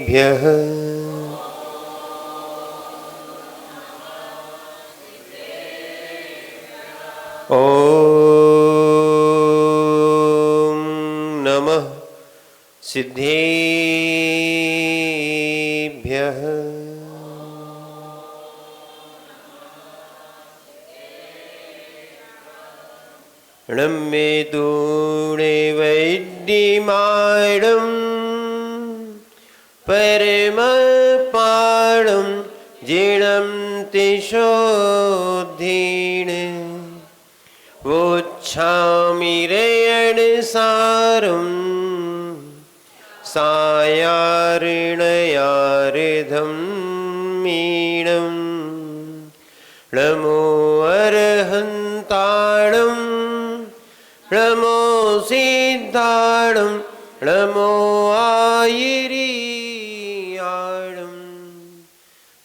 भ्यः ॐ नमः सिद्धेभ्यः। णम्मे दूणे वैद्यमाणं परमपाणं जीर्णं तिशोद्धीन् वोच्छामि रयणसारं सायार्णयार्धं मीणं नमो अर्हन्ताणं नमो सिद्धाणं नमो आयिरीयाणं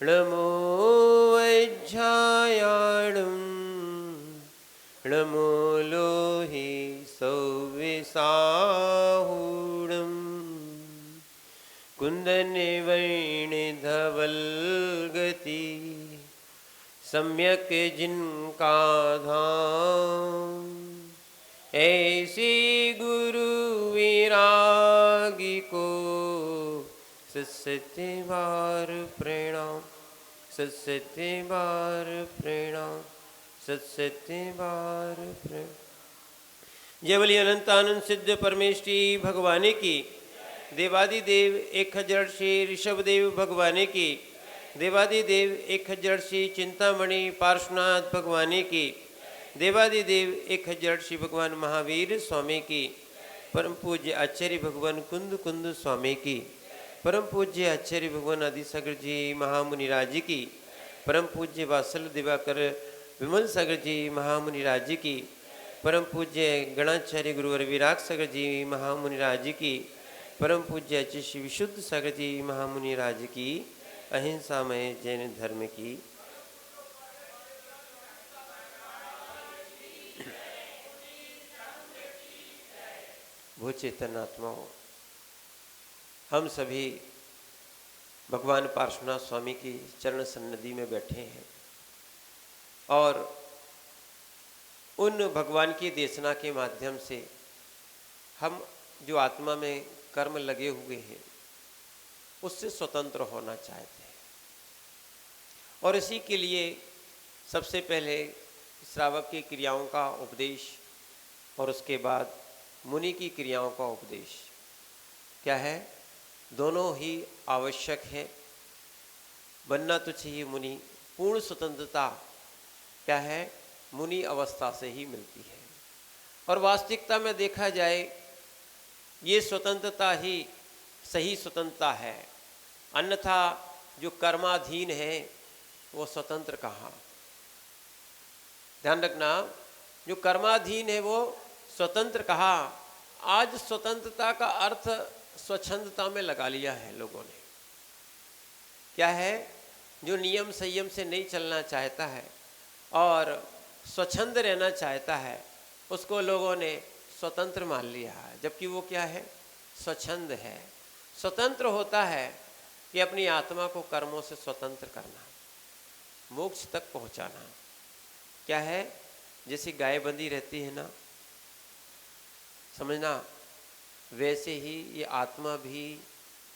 नमो वैज्झायाणं नमो लोहि सौविसाहूणं कुन्दनवर्णधवलगति सम्यक जिनका धाम ऐसी गुरु विरागी को सत्सत्य बार प्रणाम, सत्सत्य बार प्रणाम, सत्सत्य बार प्रणाम। जय बोलिए अनंतानंद सिद्ध परमेश्वरी भगवाने की, देवादिदेव 1000 श्री ऋषभदेव भगवाने की, देवादिदेव 1000 श्री चिंतामणि पार्श्वनाथ भगवाने की, देवादिदेव 1000 श्री भगवान महावीर स्वामी की, परम पूज्य आचार्य भगवान कुंद कुंद स्वामी की, परम पूज्य आचार्य भगवान आदिसागर जी महामुनिराज की, परम पूज्य वात्सल दिवाकर विमल सागर जी महामुनिराज की, परम पूज्य गणाचार्य गुरुवर विराग सागर जी महामुनिराज की, परम पूज्य आचार्य श्री विशुद्ध सागर जी महामुनिराज की, अहिंसामय जैन धर्म की। भो चेतन आत्माओं, हम सभी भगवान पार्श्वनाथ स्वामी की चरण सन्निधि में बैठे हैं और उन भगवान की देशना के माध्यम से हम जो आत्मा में कर्म लगे हुए हैं उससे स्वतंत्र होना चाहते हैं। और इसी के लिए सबसे पहले श्रावक की क्रियाओं का उपदेश और उसके बाद मुनि की क्रियाओं का उपदेश क्या है, दोनों ही आवश्यक है। बनना तो चाहिए मुनि। पूर्ण स्वतंत्रता क्या है, मुनि अवस्था से ही मिलती है। और वास्तविकता में देखा जाए ये स्वतंत्रता ही सही स्वतंत्रता है, अन्यथा जो कर्माधीन है वो स्वतंत्र कहाँ। ध्यान रखना, जो कर्माधीन है वो स्वतंत्र कहाँ। आज स्वतंत्रता का अर्थ स्वच्छंदता में लगा लिया है लोगों ने। क्या है, जो नियम संयम से नहीं चलना चाहता है और स्वच्छंद रहना चाहता है उसको लोगों ने स्वतंत्र मान लिया है, जबकि वो क्या है, स्वच्छंद है। स्वतंत्र होता है कि अपनी आत्मा को कर्मों से स्वतंत्र करना, मोक्ष तक पहुंचाना। क्या है, जैसी गाय बंधी रहती है ना, समझना, वैसे ही ये आत्मा भी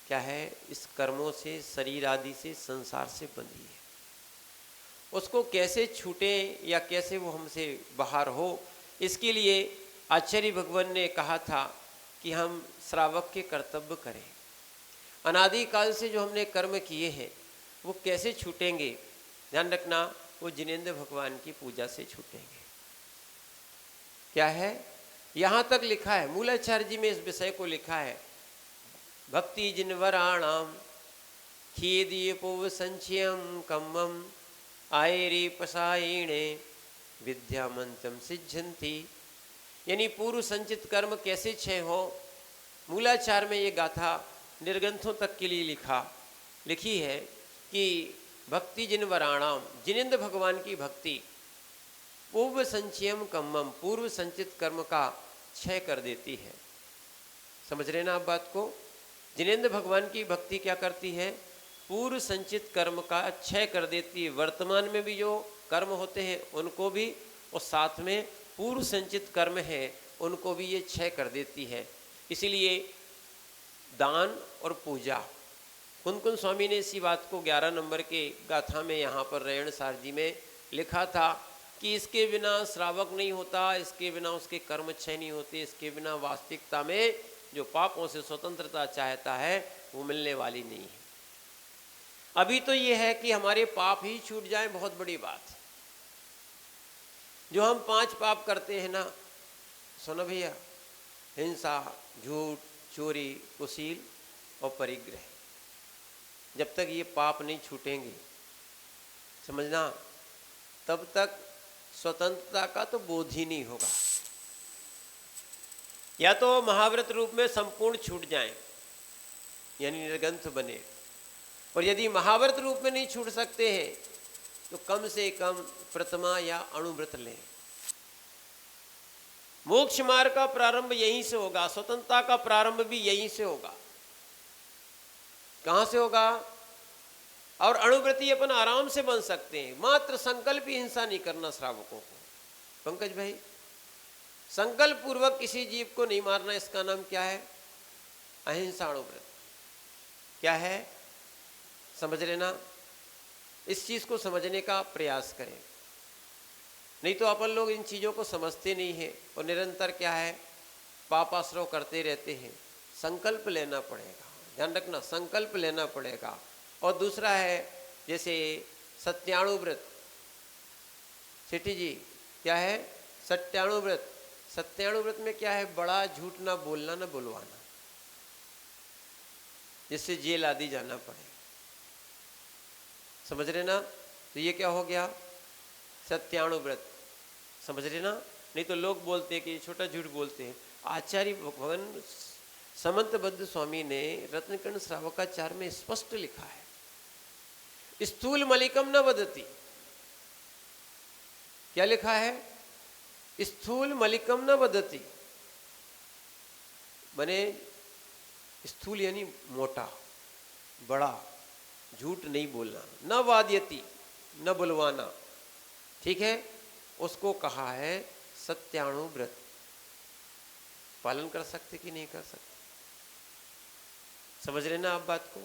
क्या है, इस कर्मों से, शरीर आदि से, संसार से बंधी है। उसको कैसे छूटे या कैसे वो हमसे बाहर हो, इसके लिए आचार्य भगवान ने कहा था कि हम श्रावक के कर्तव्य करें। अनादिकाल से जो हमने कर्म किए हैं वो कैसे छूटेंगे। ध्यान रखना, वो जिनेंद्र भगवान की पूजा से छूटेंगे। क्या है, यहाँ तक लिखा है, मूलाचार्य जी में इस विषय को लिखा है, भक्ति जिनवराणाम खीदीपोव संचयम कम्मम आयरी पसायिणे विद्यामंतम सिद्धंती। यानी पूर्व संचित कर्म कैसे क्षय हो। मूलाचार में ये गाथा निर्ग्रंथों तक के लिए लिखी है कि भक्ति जिनवराणाम, जिनेंद्र भगवान की भक्ति पूर्व संचयम कम्मम, पूर्व संचित कर्म का क्षय कर देती है। समझ रहे ना आप बात को। जिनेंद्र भगवान की भक्ति क्या करती है, पूर्व संचित कर्म का क्षय कर देती है। वर्तमान में भी जो कर्म होते हैं उनको भी, और साथ में पूर्व संचित कर्म है उनको भी ये क्षय कर देती है। इसीलिए दान और पूजा, कुंद स्वामी ने इसी बात को 11 नंबर के गाथा में यहाँ पर रेण सार जी में लिखा था कि इसके बिना श्रावक नहीं होता, इसके बिना उसके कर्म क्षय नहीं होते, इसके बिना वास्तविकता में जो पापों से स्वतंत्रता चाहता है वो मिलने वाली नहीं है। अभी तो ये है कि हमारे पाप ही छूट जाए, बहुत बड़ी बात है। जो हम 5 पाप करते हैं ना, सुनो भैया, हिंसा, झूठ, चोरी, कुशील और परिग्रह, जब तक ये पाप नहीं छूटेंगे, समझना, तब तक स्वतंत्रता का तो बोध ही नहीं होगा। या तो महाव्रत रूप में संपूर्ण छूट जाएं, यानी निर्ग्रंथ बने, और यदि महाव्रत रूप में नहीं छूट सकते हैं तो कम से कम प्रथमा या अणुव्रत लें। मोक्ष मार्ग का प्रारंभ यहीं से होगा, स्वतंत्रता का प्रारंभ भी यहीं से होगा। कहां से होगा? और अणुव्रती अपन आराम से बन सकते हैं, मात्र संकल्प ही हिंसा नहीं करना श्रावकों को। पंकज भाई, संकल्प पूर्वक किसी जीव को नहीं मारना, इसका नाम क्या है? अहिंसा अणुव्रत। क्या है? समझ लेना, इस चीज को समझने का प्रयास करें। नहीं तो अपन लोग इन चीजों को समझते नहीं है और निरंतर क्या है, पापाश्रव करते रहते हैं। संकल्प लेना पड़ेगा, ध्यान रखना, संकल्प लेना पड़ेगा। और दूसरा है जैसे सत्याणुव्रत। सेठी जी, क्या है? सत्याणुव्रत। सत्याणुव्रत में क्या है? बड़ा झूठ ना बोलना, ना बुलवाना, जिससे जेल आदि जाना पड़े। समझ रहे ना? तो ये क्या हो गया? सत्याणुव्रत। समझ रहे ना? नहीं तो लोग बोलते हैं कि छोटा झूठ बोलते हैं। आचार्य भगवान समंतबद्ध स्वामी ने रत्नकर्ण श्रावकाचार में स्पष्ट लिखा है, स्थूल मलिकम न वदति। क्या लिखा है? स्थूल मलिकम न वदति, माने स्थूल यानी मोटा, बड़ा, झूठ नहीं बोलना। न वाद्यति, न बुलवाना, ठीक है, उसको कहा है सत्याणुव्रत। पालन कर सकते कि नहीं कर सकते? समझ रहे ना आप बात को।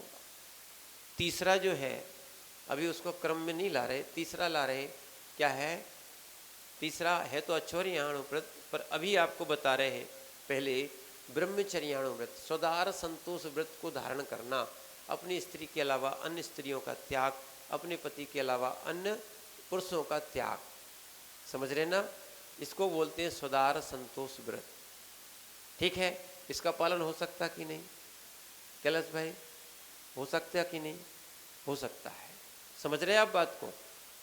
तीसरा जो है, अभी उसको क्रम में नहीं ला रहे, तीसरा ला रहे। क्या है? तीसरा है तो अचौर्याणुव्रत, पर अभी आपको बता रहे हैं पहले ब्रह्मचर्याणुव्रत, स्वदार संतोष व्रत को धारण करना, अपनी स्त्री के अलावा अन्य स्त्रियों का त्याग, अपने पति के अलावा अन्य पुरुषों का त्याग। समझ रहे ना? इसको बोलते हैं स्वदार संतोष व्रत। ठीक है, इसका पालन हो सकता कि नहीं? कैलाश भाई, हो सकता है कि नहीं? हो सकता है। समझ रहे हैं आप बात को?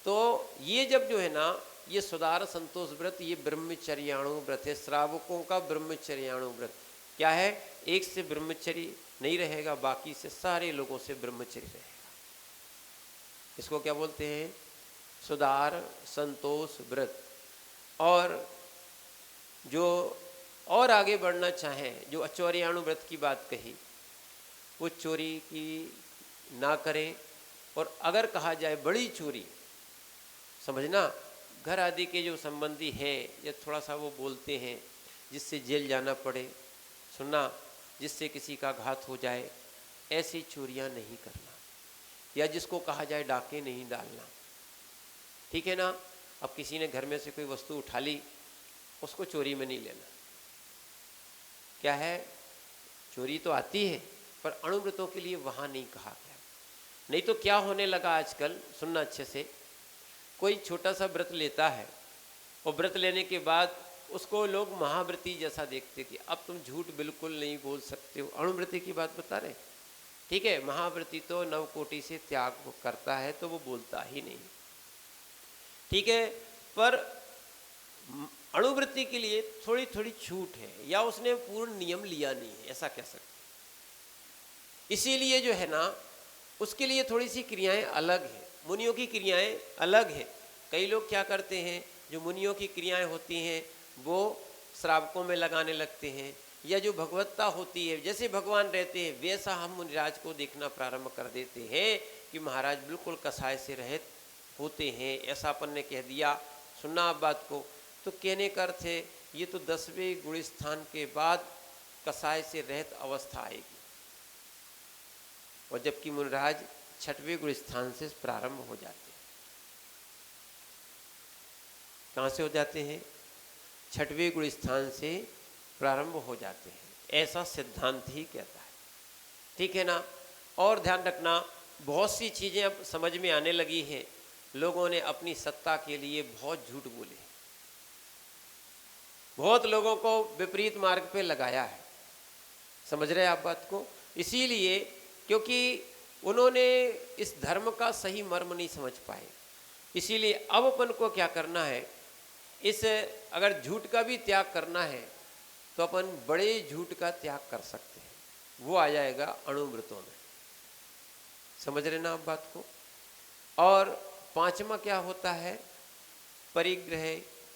तो ये जब जो है ना, ये स्वदार संतोष व्रत, ये ब्रह्मचर्याणु व्रत है, श्रावकों का ब्रह्मचर्याणु व्रत। क्या है? एक से ब्रह्मचर्य नहीं रहेगा, बाकी से सारे लोगों से ब्रह्मचर्य रहेगा। इसको क्या बोलते हैं? सुधार संतोष व्रत। और जो और आगे बढ़ना चाहें, जो अचौर्याणु व्रत की बात कही, वो चोरी की ना करें। और अगर कहा जाए बड़ी चोरी, समझना, घर आदि के जो संबंधी हैं या थोड़ा सा वो बोलते हैं जिससे जेल जाना पड़े, सुनना, जिससे किसी का घात हो जाए, ऐसी चोरियां नहीं करना। या जिसको कहा जाए डाके नहीं डालना, ठीक है ना। अब किसी ने घर में से कोई वस्तु उठा ली, उसको चोरी में नहीं लेना। क्या है? चोरी तो आती है, पर अणुव्रतों के लिए वहां नहीं कहा गया। नहीं तो क्या होने लगा आजकल, सुनना अच्छे से, कोई छोटा सा व्रत लेता है और व्रत लेने के बाद उसको लोग महाव्रती जैसा देखते कि अब तुम झूठ बिल्कुल नहीं बोल सकते हो। अणुव्रती की बात बता रहे, ठीक है। महाव्रती तो नवकोटि से त्याग करता है, तो वो बोलता ही नहीं, ठीक है। पर अणुव्रती के लिए थोड़ी थोड़ी छूट है, या उसने पूर्ण नियम लिया नहीं है, ऐसा कह सकते। इसीलिए जो है ना, उसके लिए थोड़ी सी क्रियाएं अलग है, मुनियों की क्रियाएं अलग है। कई लोग क्या करते हैं, जो मुनियों की क्रियाएं होती हैं वो श्रावकों में लगाने लगते हैं, या जो भगवत्ता होती है, जैसे भगवान रहते हैं वैसा हम मुनिराज को देखना प्रारंभ कर देते हैं कि महाराज बिल्कुल कसाय से रहित होते हैं। ऐसा अपन ने कह दिया, सुनना आप बात को। तो कहने का अर्थ है ये तो 10वें गुण स्थान के बाद कसाय से रहित अवस्था आएगी, और जबकि मुनिराज 6वें गुण स्थान से प्रारंभ हो जाते हैं। कहाँ से हो जाते हैं? 6वें गुण स्थान से प्रारंभ हो जाते हैं, ऐसा सिद्धांत ही कहता है। ठीक है ना। और ध्यान रखना, बहुत सी चीज़ें अब समझ में आने लगी हैं। लोगों ने अपनी सत्ता के लिए बहुत झूठ बोले, बहुत लोगों को विपरीत मार्ग पे लगाया है। समझ रहे हैं आप बात को? इसीलिए क्योंकि उन्होंने इस धर्म का सही मर्म नहीं समझ पाए। इसीलिए अब अपन को क्या करना है, इस अगर झूठ का भी त्याग करना है तो अपन बड़े झूठ का त्याग कर सकते हैं, वो आ जाएगा अणुव्रतों में। समझ रहे ना आप बात को? और 5वां क्या होता है? परिग्रह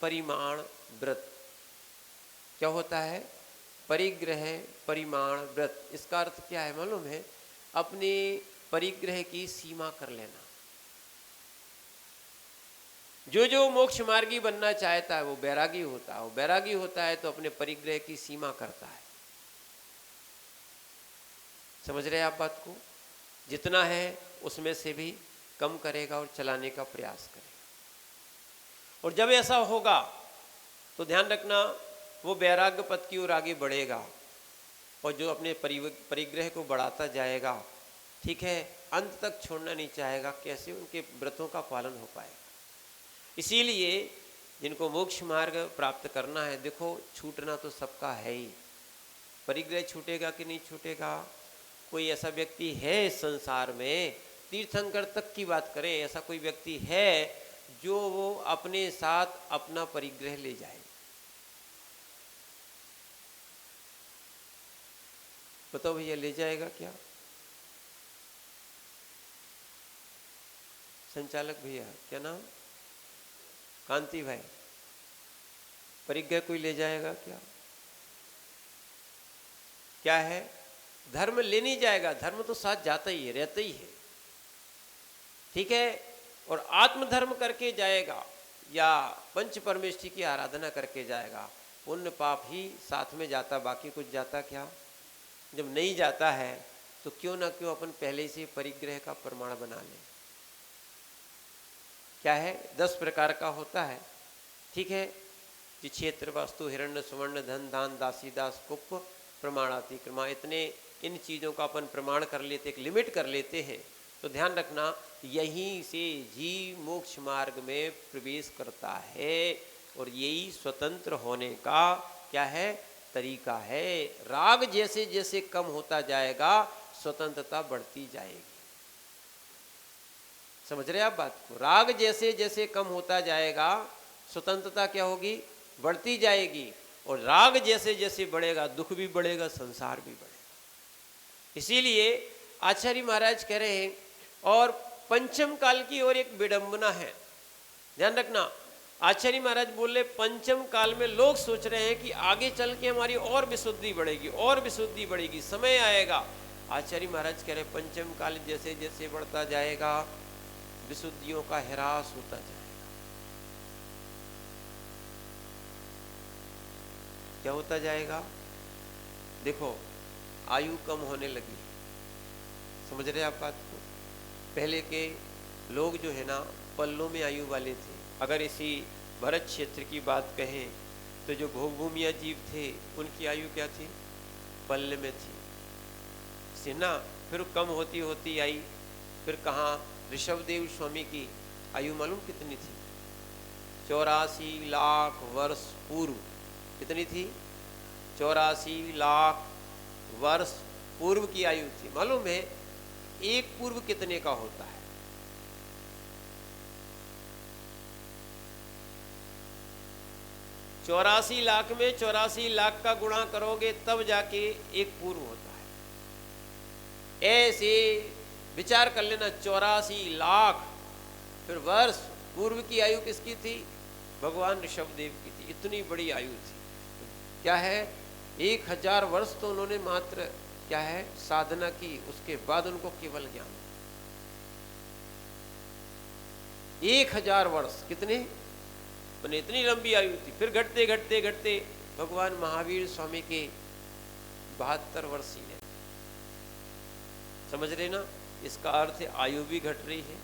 परिमाण व्रत। क्या होता है? परिग्रह परिमाण व्रत। इसका अर्थ क्या है मालूम है? अपने परिग्रह की सीमा कर लेना। जो जो मोक्ष मार्गी बनना चाहता है वो बैरागी होता है, वो बैरागी होता है तो अपने परिग्रह की सीमा करता है। समझ रहे हैं आप बात को? जितना है उसमें से भी कम करेगा और चलाने का प्रयास करेगा। और जब ऐसा होगा तो ध्यान रखना, वो वैराग्य पथ की ओर आगे बढ़ेगा, और जो अपने परिग्रह को बढ़ाता जाएगा, ठीक है, अंत तक छोड़ना नहीं चाहेगा, कैसे उनके व्रतों का पालन हो पाएगा। इसीलिए जिनको मोक्ष मार्ग प्राप्त करना है, देखो छूटना तो सबका है ही। परिग्रह छूटेगा कि नहीं छूटेगा? कोई ऐसा व्यक्ति है इस संसार में, तीर्थंकर तक की बात करें, ऐसा कोई व्यक्ति है जो वो अपने साथ अपना परिग्रह ले जाए? बताओ भैया, ले जाएगा क्या? संचालक भैया, क्या नाम? कांति भाई, परिग्रह कोई ले जाएगा क्या? क्या है? धर्म ले नहीं जाएगा, धर्म तो साथ जाता ही है, रहता ही है। ठीक है। और आत्मधर्म करके जाएगा या पंच परमेष्ठी की आराधना करके जाएगा, पुण्य पाप ही साथ में जाता, बाकी कुछ जाता क्या? जब नहीं जाता है तो क्यों ना क्यों अपन पहले से परिग्रह का प्रमाण बना लें। क्या है? 10 प्रकार का होता है। ठीक है। कि क्षेत्र वस्तु हिरण्य सुवर्ण धन दान दासी दास कुप प्रमाणातिक्रमा, इतने इन चीज़ों का अपन प्रमाण कर लेते, एक लिमिट कर लेते हैं। तो ध्यान रखना, यहीं से जीव मोक्ष मार्ग में प्रवेश करता है, और यही स्वतंत्र होने का क्या है? तरीका है। राग जैसे जैसे कम होता जाएगा, स्वतंत्रता बढ़ती जाएगी। समझ रहे आप बात को? राग जैसे जैसे कम होता जाएगा, स्वतंत्रता क्या होगी? बढ़ती जाएगी। और राग जैसे जैसे बढ़ेगा, दुख भी बढ़ेगा, संसार भी बढ़ेगा। इसीलिए आचार्य महाराज कह रहे हैं, और पंचम काल की ओर एक विडंबना है। ध्यान रखना, आचार्य महाराज बोल रहे पंचम काल में लोग सोच रहे हैं कि आगे चल के हमारी और विशुद्धि बढ़ेगी, और विशुद्धि बढ़ेगी, समय आएगा। आचार्य महाराज कह रहे पंचम काल जैसे जैसे बढ़ता जाएगा, विशुद्धियों का ह्रास होता जाएगा। क्या होता जाएगा? देखो, आयु कम होने लगी। समझ रहे आप बात को? पहले के लोग जो है ना, पल्लों में आयु वाले थे। अगर इसी भरत क्षेत्र की बात कहें तो जो भोगभूमिया जीव थे, उनकी आयु क्या थी? पल्ले में थी। से ना फिर कम होती होती आई। फिर कहाँ? ऋषभदेव स्वामी की आयु मालूम कितनी थी? 84 लाख वर्ष पूर्व। कितनी थी? 84 लाख वर्ष पूर्व की आयु थी। मालूम है एक पूर्व कितने का होता है? 84 लाख में 84 लाख का गुणा करोगे तब जाके एक पूर्व होता है। ऐसे विचार कर लेना, 84 लाख फिर वर्ष पूर्व की आयु किसकी थी? भगवान ऋषभदेव की थी। इतनी बड़ी आयु थी। क्या है? 1000 वर्ष तो उन्होंने मात्र क्या है साधना की, उसके बाद उनको केवल ज्ञान। 1000 वर्ष कितने, मैंने इतनी लंबी आयु थी। फिर घटते घटते घटते भगवान महावीर स्वामी के 72 वर्ष ही है। समझ रहे ना, इसका अर्थ है आयु भी घट रही है,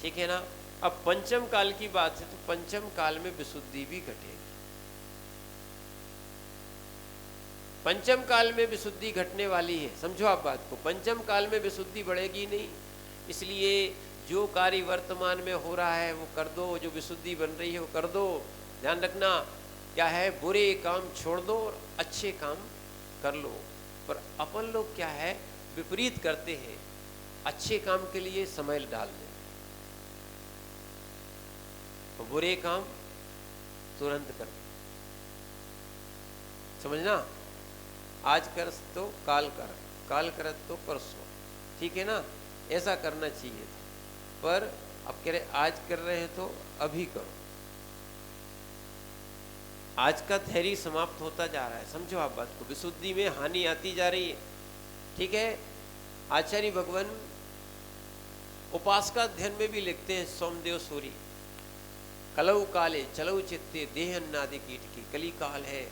ठीक है ना। अब पंचम काल की बात है, तो पंचम काल में विशुद्धि भी घटेगी। पंचम काल में विशुद्धि घटने वाली है, समझो आप बात को। पंचम काल में विशुद्धि बढ़ेगी नहीं, इसलिए जो कार्य वर्तमान में हो रहा है वो कर दो, जो विशुद्धि बन रही है वो कर दो। ध्यान रखना क्या है, बुरे काम छोड़ दो और अच्छे काम कर लो। पर अपन लोग क्या है विपरीत करते हैं, अच्छे काम के लिए समय डाल दें और बुरे काम तुरंत कर। समझना, आज कर तो काल कर, काल कर तो परसों, ठीक है ना, ऐसा करना चाहिए था। पर अब कह रहे आज कर रहे हैं तो अभी करो। आज का धैर्य समाप्त होता जा रहा है, समझो आप बात को। विशुद्धि में हानि आती जा रही है, ठीक है। आचार्य भगवान उपासका अध्ययन में भी लिखते हैं, सोमदेव सूरी, कलऊ काले चलऊ चित्ते देह अन्नादि कीट की। कली काल है,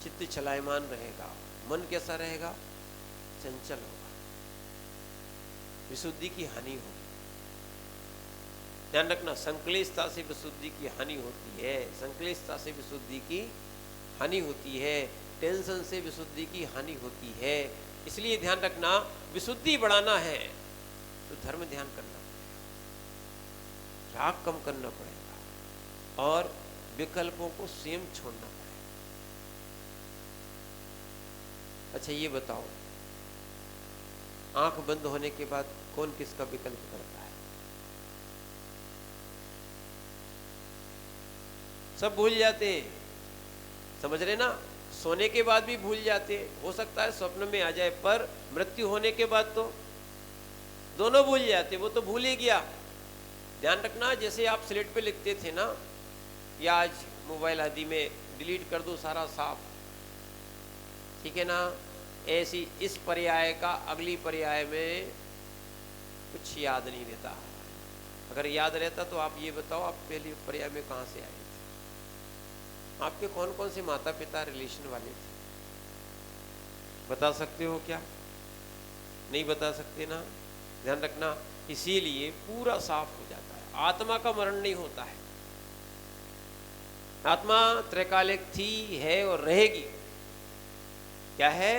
चित्त चलायमान रहेगा, मन कैसा रहेगा, चंचल होगा, विशुद्धि की हानि होगी। ध्यान रखना, संक्लेशता से विशुद्धि की हानि होती है, संक्लेशता से विशुद्धि की हानि होती है, टेंशन से विशुद्धि की हानि होती है। इसलिए ध्यान रखना, विशुद्धि बढ़ाना है तो धर्म ध्यान करना पड़ेगा, राग कम करना पड़ेगा और विकल्पों को स्वयं छोड़ना पड़ेगा। अच्छा ये बताओ, आंख बंद होने के बाद कौन किसका विकल्प करता है? सब भूल जाते हैं, समझ रहे ना। सोने के बाद भी भूल जाते हैं, हो सकता है स्वप्न में आ जाए, पर मृत्यु होने के बाद तो दोनों भूल जाते, वो तो भूल ही गया। ध्यान रखना, जैसे आप स्लेट पे लिखते थे ना, या आज मोबाइल आदि में डिलीट कर दो सारा साफ, ठीक है ना, ऐसी इस पर्याय का अगली पर्याय में कुछ याद नहीं रहता। अगर याद रहता तो आप ये बताओ, आप पहले पर्याय में कहाँ से आए थे, आपके कौन कौन से माता पिता रिलेशन वाले थे, बता सकते हो क्या? नहीं बता सकते ना। ध्यान रखना, इसीलिए पूरा साफ हो जाता है। आत्मा का मरण नहीं होता है, आत्मा त्रैकालिक थी, है और रहेगी। क्या है,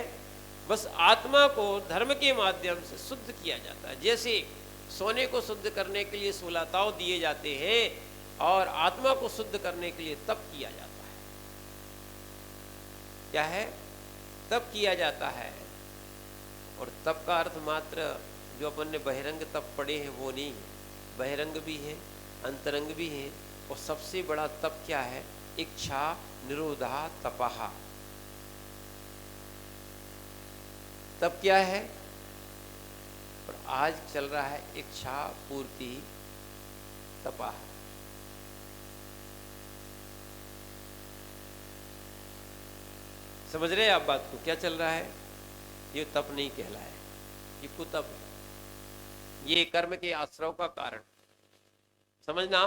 बस आत्मा को धर्म के माध्यम से शुद्ध किया जाता है। जैसे सोने को शुद्ध करने के लिए 16 ताव दिए जाते हैं और आत्मा को शुद्ध करने के लिए तप किया जाता है। क्या है, तप किया जाता है। और तप का अर्थ मात्र जो अपन ने बहिरंग तप पढ़े हैं वो नहीं, बहिरंग भी है, अंतरंग भी है। और सबसे बड़ा तप क्या है, इच्छा निरोधा तपहा। तब क्या है, और आज चल रहा है इच्छा पूर्ति तपा। समझ रहे हैं आप बात को, क्या चल रहा है? ये तप नहीं कहलाए, ये कुतप है, ये कर्म के आश्रव का कारण, समझना।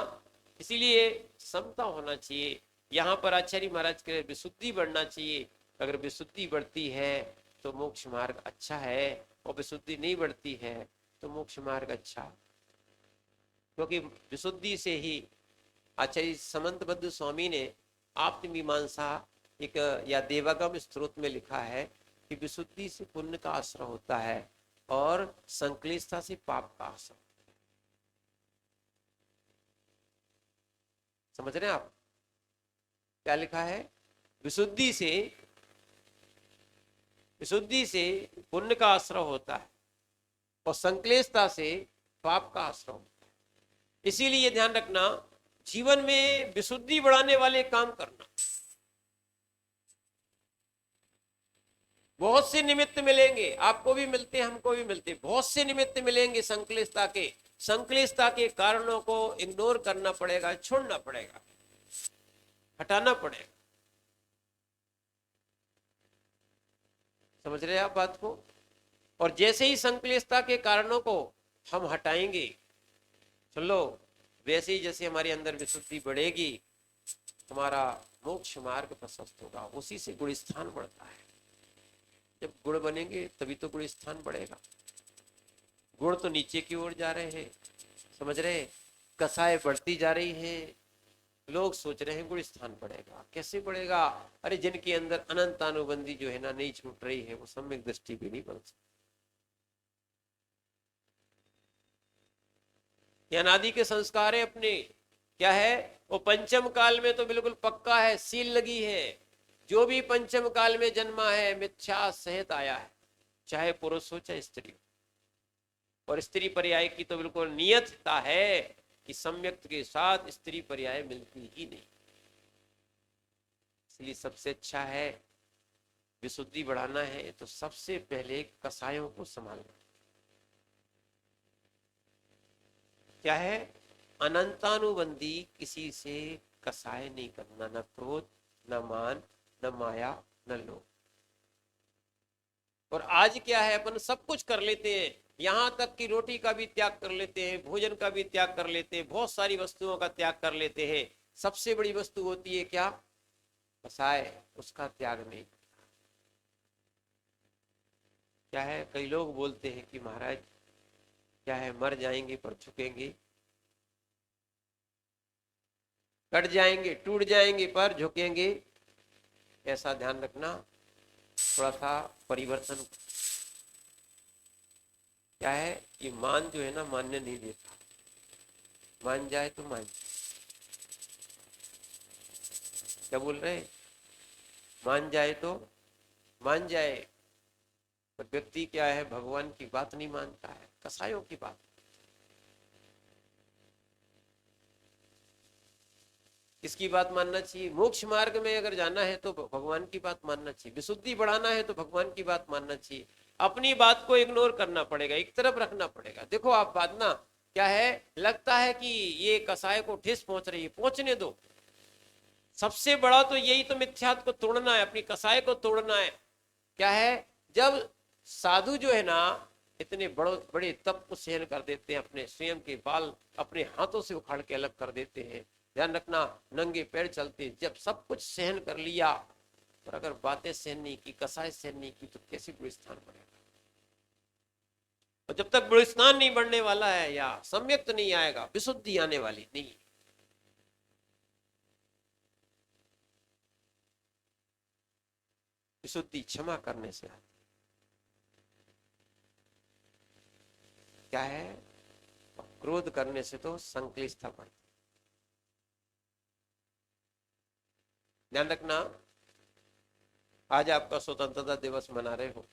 इसीलिए समता होना चाहिए। यहाँ पर आचार्य महाराज के विशुद्धि बढ़ना चाहिए। अगर विशुद्धि बढ़ती है तो मोक्ष मार्ग अच्छा है, और विशुद्धि नहीं बढ़ती है तो मोक्ष मार्ग अच्छा, क्योंकि विशुद्धि से ही आचार्य समंतबद्ध स्वामी ने आत्ममीमांसा एक या देवागम स्त्रोत में लिखा है कि विशुद्धि से पुण्य का आश्रय होता है और संक्लेशता से पाप का आश्रय। समझ रहे हैं आप क्या लिखा है? विशुद्धि से पुण्य का आश्रय होता है और संक्लेशता से पाप का आश्रय होता है। इसीलिए ध्यान रखना, जीवन में विशुद्धि बढ़ाने वाले काम करना। बहुत से निमित्त मिलेंगे, आपको भी मिलते, हमको भी मिलते, बहुत से निमित्त मिलेंगे संक्लेशता के। संक्लेशता के कारणों को इग्नोर करना पड़ेगा, छोड़ना पड़ेगा, हटाना पड़ेगा। समझ रहे हैं आप बात को? और जैसे ही संक्लेशता के कारणों को हम हटाएंगे, सुन लो, वैसे ही जैसे हमारे अंदर विशुद्धि बढ़ेगी, हमारा मोक्ष मार्ग प्रशस्त होगा। उसी से गुण स्थान बढ़ता है। जब गुण बनेंगे तभी तो गुण स्थान बढ़ेगा। गुण तो नीचे की ओर जा रहे हैं, समझ रहे? कसाय बढ़ती जा रही है, लोग सोच रहे हैं गुण स्थान बढ़ेगा। कैसे बढ़ेगा? अरे जिनके अंदर अनंत अनुबंधी जो है ना नहीं छूट रही है, वो सम्यक दृष्टि भी नहीं बन सकती। अनादि के संस्कार है अपने, क्या है वो? पंचम काल में तो बिल्कुल पक्का है, सील लगी है। जो भी पंचम काल में जन्मा है मिथ्या सहित आया है, चाहे पुरुष हो चाहे स्त्री हो। और स्त्री पर्याय की तो बिल्कुल नियतता है कि सम्यक के साथ स्त्री पर्याय मिलती ही नहीं। इसलिए सबसे अच्छा है, विशुद्धि बढ़ाना है तो सबसे पहले कसायों को संभालना। क्या है? अनंतानुबंधी किसी से कसाय नहीं करना, न क्रोध, न मान, न माया, न लोभ। और आज क्या है, अपन सब कुछ कर लेते हैं, यहां तक कि रोटी का भी त्याग कर लेते हैं, भोजन का भी त्याग कर लेते हैं, बहुत सारी वस्तुओं का त्याग कर लेते हैं। सबसे बड़ी वस्तु होती है क्या? कसाय, उसका त्याग नहीं। क्या है, कई लोग बोलते हैं कि महाराज क्या है, मर जाएंगे पर झुकेंगे, कट जाएंगे टूट जाएंगे पर झुकेंगे। ऐसा ध्यान रखना, थोड़ा सा परिवर्तन। क्या है, ये मान जो है ना मानने नहीं देता, मान जाए तो मान जाए। क्या बोल रहे? मान जाए तो मान जाए, पर व्यक्ति क्या है, भगवान की बात नहीं मानता है, कसायों की बात। किसकी बात मानना चाहिए? मोक्ष मार्ग में अगर जाना है तो भगवान की बात मानना चाहिए। विशुद्धि बढ़ाना है तो भगवान की बात मानना चाहिए। अपनी बात को इग्नोर करना पड़ेगा, एक तरफ रखना पड़ेगा। देखो आप बात ना, क्या है, लगता है कि ये कसाय को ठेस पहुंच रही है, पहुंचने दो। सबसे बड़ा तो यही तो मिथ्यात्व को तोड़ना है, अपनी कसाय को तोड़ना है। क्या है, जब साधु जो है ना इतने बड़े बड़े तप को सहन कर देते हैं, अपने स्वयं के बाल अपने हाथों से उखाड़ के अलग कर देते हैं, ध्यान रखना, नंगे पैर चलते, जब सब कुछ सहन कर लिया और अगर बातें सहन नहीं की, कसाय सहन नहीं की, तो कैसे गुण स्थान बढ़ेगा? और जब तक गुण स्थान नहीं बढ़ने वाला है या सम्यक तो नहीं आएगा, विशुद्धि आने वाली नहीं। विशुद्धि क्षमा करने से आती। क्या है, क्रोध करने से तो संक्लिष्टता बढ़ती। ध्यान रखना, आज आपका स्वतंत्रता दिवस मना रहे हो,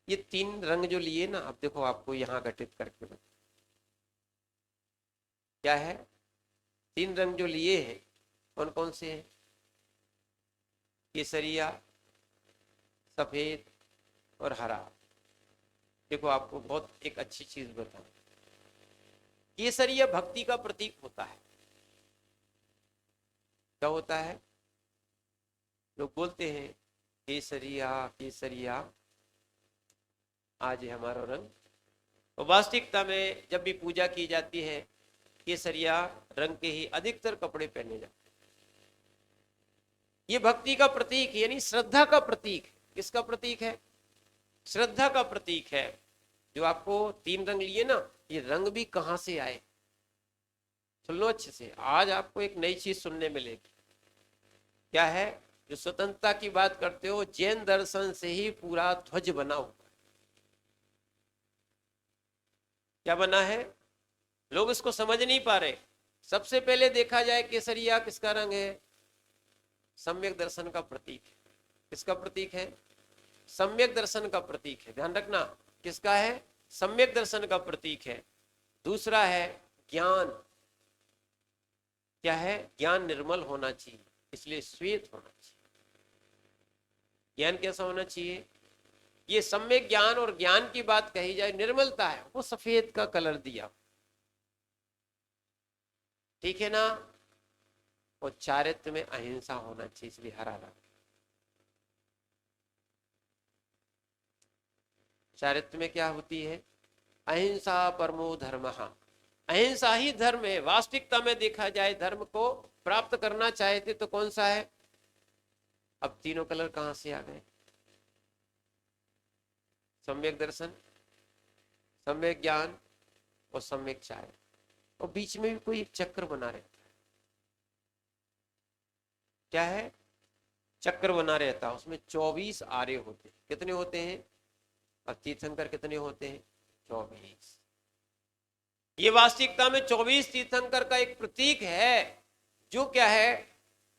ये तीन रंग जो लिए ना, अब देखो आपको यहां घटित करके बता, क्या है, तीन रंग जो लिए हैं कौन कौन से हैं? केसरिया, सफेद और हरा। देखो आपको बहुत एक अच्छी चीज बताऊं, केसरिया भक्ति का प्रतीक होता है। क्या होता है? लोग बोलते हैं केसरिया केसरिया आज है हमारा रंग, और वास्तविकता में जब भी पूजा की जाती है केसरिया रंग के ही अधिकतर कपड़े पहने जाते हैं। ये भक्ति का प्रतीक यानी श्रद्धा का प्रतीक। किसका प्रतीक है? श्रद्धा का प्रतीक है। जो आपको तीन रंग लिए ना, ये रंग भी कहां से आए, सुन लो अच्छे से, आज आपको एक नई चीज सुनने मिलेगी। क्या है, जो स्वतंत्रता की बात करते हो, जैन दर्शन से ही पूरा ध्वज बना हुआ। क्या बना है? लोग इसको समझ नहीं पा रहे। सबसे पहले देखा जाए केसरिया किसका रंग है? सम्यक दर्शन का प्रतीक है। किसका प्रतीक है? सम्यक दर्शन का प्रतीक है। ध्यान रखना, किसका है? सम्यक दर्शन का प्रतीक है। दूसरा है ज्ञान। क्या है? ज्ञान निर्मल होना चाहिए, इसलिए श्वेत होना चाहिए। ज्ञान कैसा होना चाहिए? ये सम्यक ज्ञान और ज्ञान की बात कही जाए, निर्मलता है, वो सफेद का कलर दिया, ठीक है ना? और चारित्र में अहिंसा होना चाहिए, इसलिए हरा रंग। चारित्र में क्या होती है? अहिंसा परमो धर्मः। अहिंसा ही धर्म है। वास्तविकता में देखा जाए धर्म को प्राप्त करना चाहते तो कौन सा है? अब तीनों कलर कहां से आ गए? सम्यक दर्शन, सम्यक ज्ञान और सम्यक चाय, और बीच में भी कोई एक चक्र बना रहता है। क्या है? चक्र बना रहता है। उसमें 24 आर्य होते हैं। कितने होते हैं? और तीर्थंकर कितने होते हैं? 24। ये वास्तविकता में 24 तीर्थंकर का एक प्रतीक है, जो क्या है,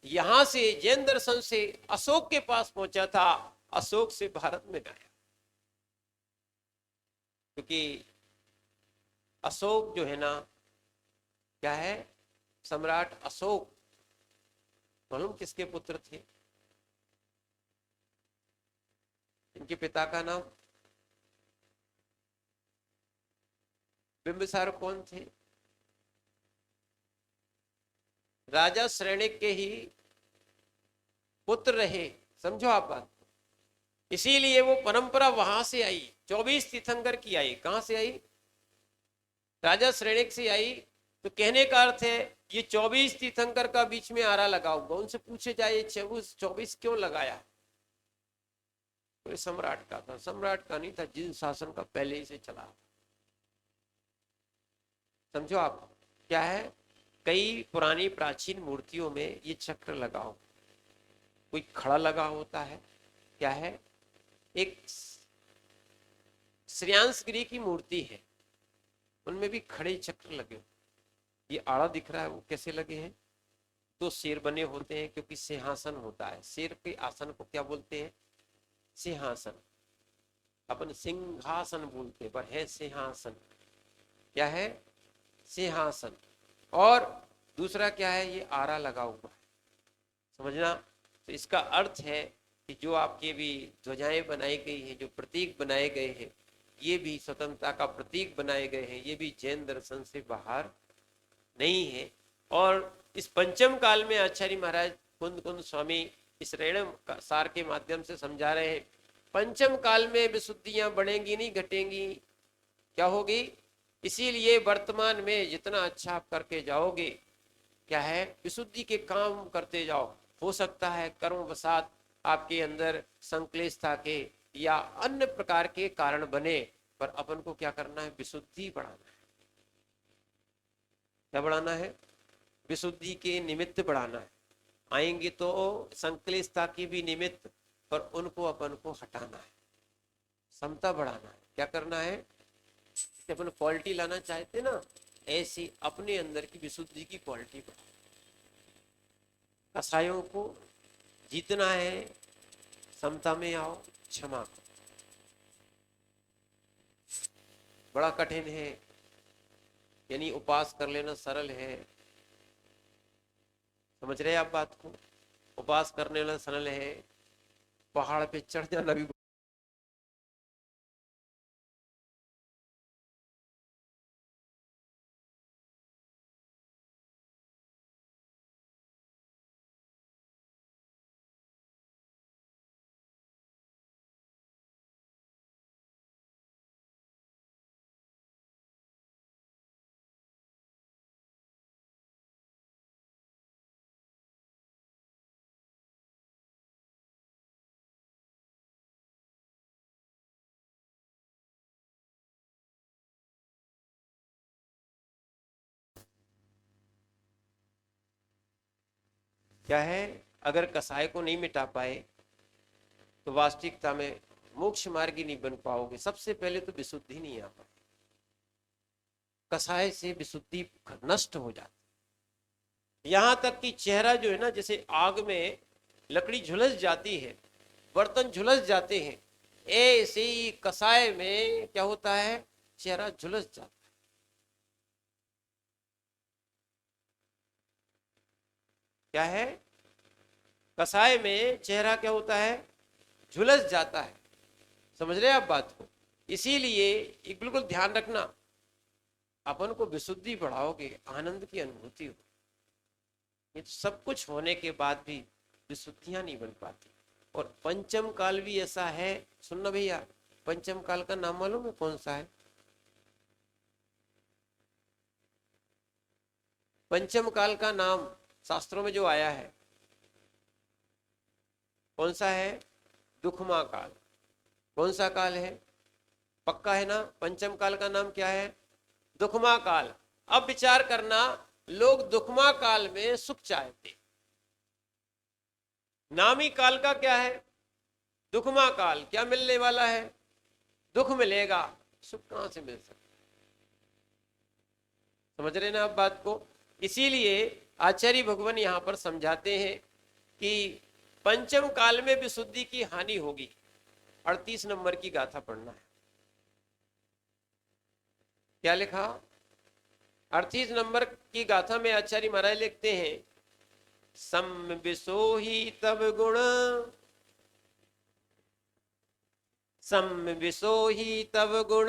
यहां से जैन दर्शन से अशोक के पास पहुंचा था, अशोक से भारत में आया। क्योंकि अशोक जो है ना, क्या है, सम्राट अशोक मालूम किसके पुत्र थे? इनके पिता का नाम बिंबिसार कौन थे? राजा श्रेणिक के ही पुत्र रहे। समझो आप बात। इसीलिए वो परंपरा वहां से आई, 24 तीर्थंकर की आई। कहां से आई? राजा श्रेणिक से आई। तो कहने का अर्थ है ये 24 तीर्थंकर का बीच में आरा लगा होगा। उनसे पूछे जाए 24 क्यों लगाया? तो सम्राट का था। सम्राट का नहीं था, जिन शासन का पहले ही से चला। समझो आप क्या है, कई पुरानी प्राचीन मूर्तियों में ये चक्र लगा हो, कोई खड़ा लगा होता है। क्या है? एक श्रेयांसगिरी की मूर्ति है, उनमें भी खड़े चक्र लगे। ये आड़ा दिख रहा है, वो कैसे लगे हैं? तो शेर बने होते हैं, क्योंकि सिंहासन होता है। शेर के आसन को क्या बोलते हैं? सिंहासन। अपन सिंहासन बोलते पर है सिंहासन। क्या है? सिंहासन। और दूसरा क्या है? ये आरा लगा हुआ है। समझना। तो इसका अर्थ है कि जो आपके भी ध्वजाएं बनाई गई हैं, जो प्रतीक बनाए गए हैं, ये भी स्वतंत्रता का प्रतीक बनाए गए हैं। ये भी जैन दर्शन से बाहर नहीं है। और इस पंचम काल में आचार्य महाराज कुंद कुंद स्वामी इस रेण सार के माध्यम से समझा रहे हैं, पंचम काल में विशुद्धियां बढ़ेंगी नहीं घटेंगी। क्या होगी? इसीलिए वर्तमान में जितना अच्छा आप करके जाओगे, क्या है, विशुद्धि के काम करते जाओ। हो सकता है कर्म वसात आपके अंदर संक्लेशता के या अन्य प्रकार के कारण बने, पर अपन को क्या करना है? विशुद्धि बढ़ाना है। क्या बढ़ाना है? विशुद्धि के निमित्त बढ़ाना है। आएंगे तो संक्लेशता की भी निमित्त, पर उनको अपन को हटाना है, समता बढ़ाना है। क्या करना है? अपन क्वालिटी लाना चाहते ना, ऐसी अपने अंदर की विशुद्धि की क्वालिटी बढ़ाओ। कसायों को जीतना है, समता में आओ, क्षमा करो। बड़ा कठिन है, यानी उपास कर लेना सरल है। समझ रहे आप बात को? उपास करने वाला सरल है, पहाड़ पे चढ़ जाना भी। क्या है? अगर कसाय को नहीं मिटा पाए तो वास्तविकता में मोक्ष मार्ग ही नहीं बन पाओगे। सबसे पहले तो विशुद्धि नहीं आ पाए। कसाय से विशुद्धि नष्ट हो जाती। यहां तक कि चेहरा जो है ना, जैसे आग में लकड़ी झुलस जाती है, बर्तन झुलस जाते हैं, ऐसे ही कसाय में क्या होता है? चेहरा झुलस जाता है। क्या है? कसाय में चेहरा क्या होता है? झुलस जाता है। समझ रहे हैं आप बात को? इसीलिए एक बिल्कुल ध्यान रखना, अपन को विशुद्धि बढ़ाओगे, आनंद की अनुभूति हो। ये तो सब कुछ होने के बाद भी विशुद्धियां नहीं बन पाती। और पंचम काल भी ऐसा है, सुनना भैया, पंचम काल का नाम मालूम है कौन सा है? पंचम काल का नाम शास्त्रों में जो आया है कौन सा है? दुखमा काल। कौन सा काल है? पक्का है ना? पंचम काल का नाम क्या है? दुखमा काल। अब विचार करना, लोग दुखमा काल में सुख चाहते, नामी काल का क्या है? दुखमा काल। क्या मिलने वाला है? दुख मिलेगा, सुख कहां से मिल सकता? समझ रहे ना आप बात को? इसीलिए आचार्य भगवान यहां पर समझाते हैं कि पंचम काल में विशुद्धि की हानि होगी। 38 नंबर की गाथा पढ़ना है। क्या लिखा? 38 नंबर की गाथा में आचार्य महाराज लिखते हैं, सम विसोही तब गुण, सम विसोही तब गुण,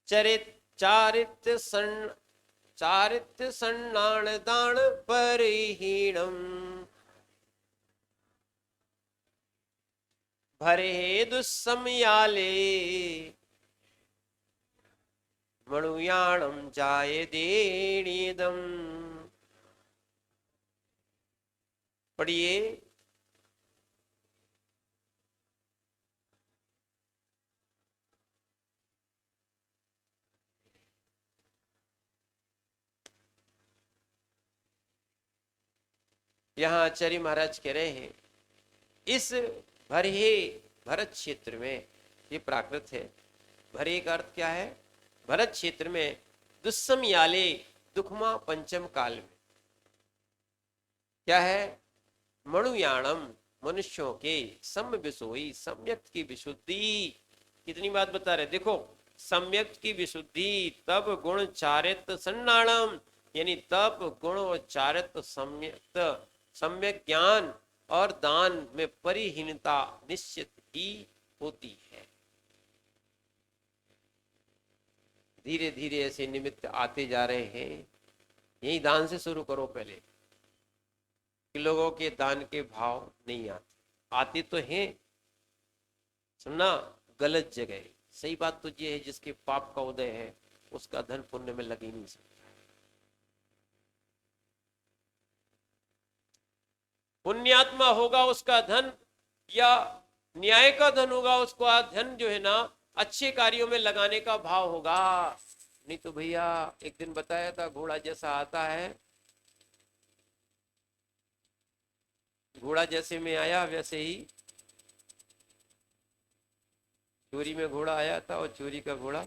चरित चारित्र सन् चारित्र सन्नाण दान परिहीणम, भरे दुस्समयाले मणुयाणम जाय देणीदम। पढ़िए। यहाँ आचार्य महाराज कह रहे हैं, इस भरे भरत क्षेत्र में, ये प्राकृत है, भरे का अर्थ क्या है? भरत क्षेत्र में, दुस्समयाले दुखमा पंचम काल में क्या है? मणुयाणम मनुष्यों के, सम विसोई सम्यक की विशुद्धि। कितनी बात बता रहे, देखो, सम्यक की विशुद्धि, तब गुण चारित सन्नाणम, यानी तप गुण और चारित सम्यक सम्यक ज्ञान और दान में परिहीनता निश्चित ही होती है। धीरे धीरे ऐसे निमित्त आते जा रहे हैं। यही दान से शुरू करो पहले, कि लोगों के दान के भाव नहीं आते, आते तो हैं, सुनना, गलत जगह। सही बात तो ये है, जिसके पाप का उदय है उसका धन पुण्य में लग ही नहीं सकता। पुण्यात्मा होगा उसका धन, या न्याय का धन होगा उसका धन, जो है ना, अच्छे कार्यों में लगाने का भाव होगा। नहीं तो भैया, एक दिन बताया था, घोड़ा जैसा आता है, घोड़ा जैसे में आया वैसे ही चोरी में घोड़ा आया था, और चोरी का घोड़ा।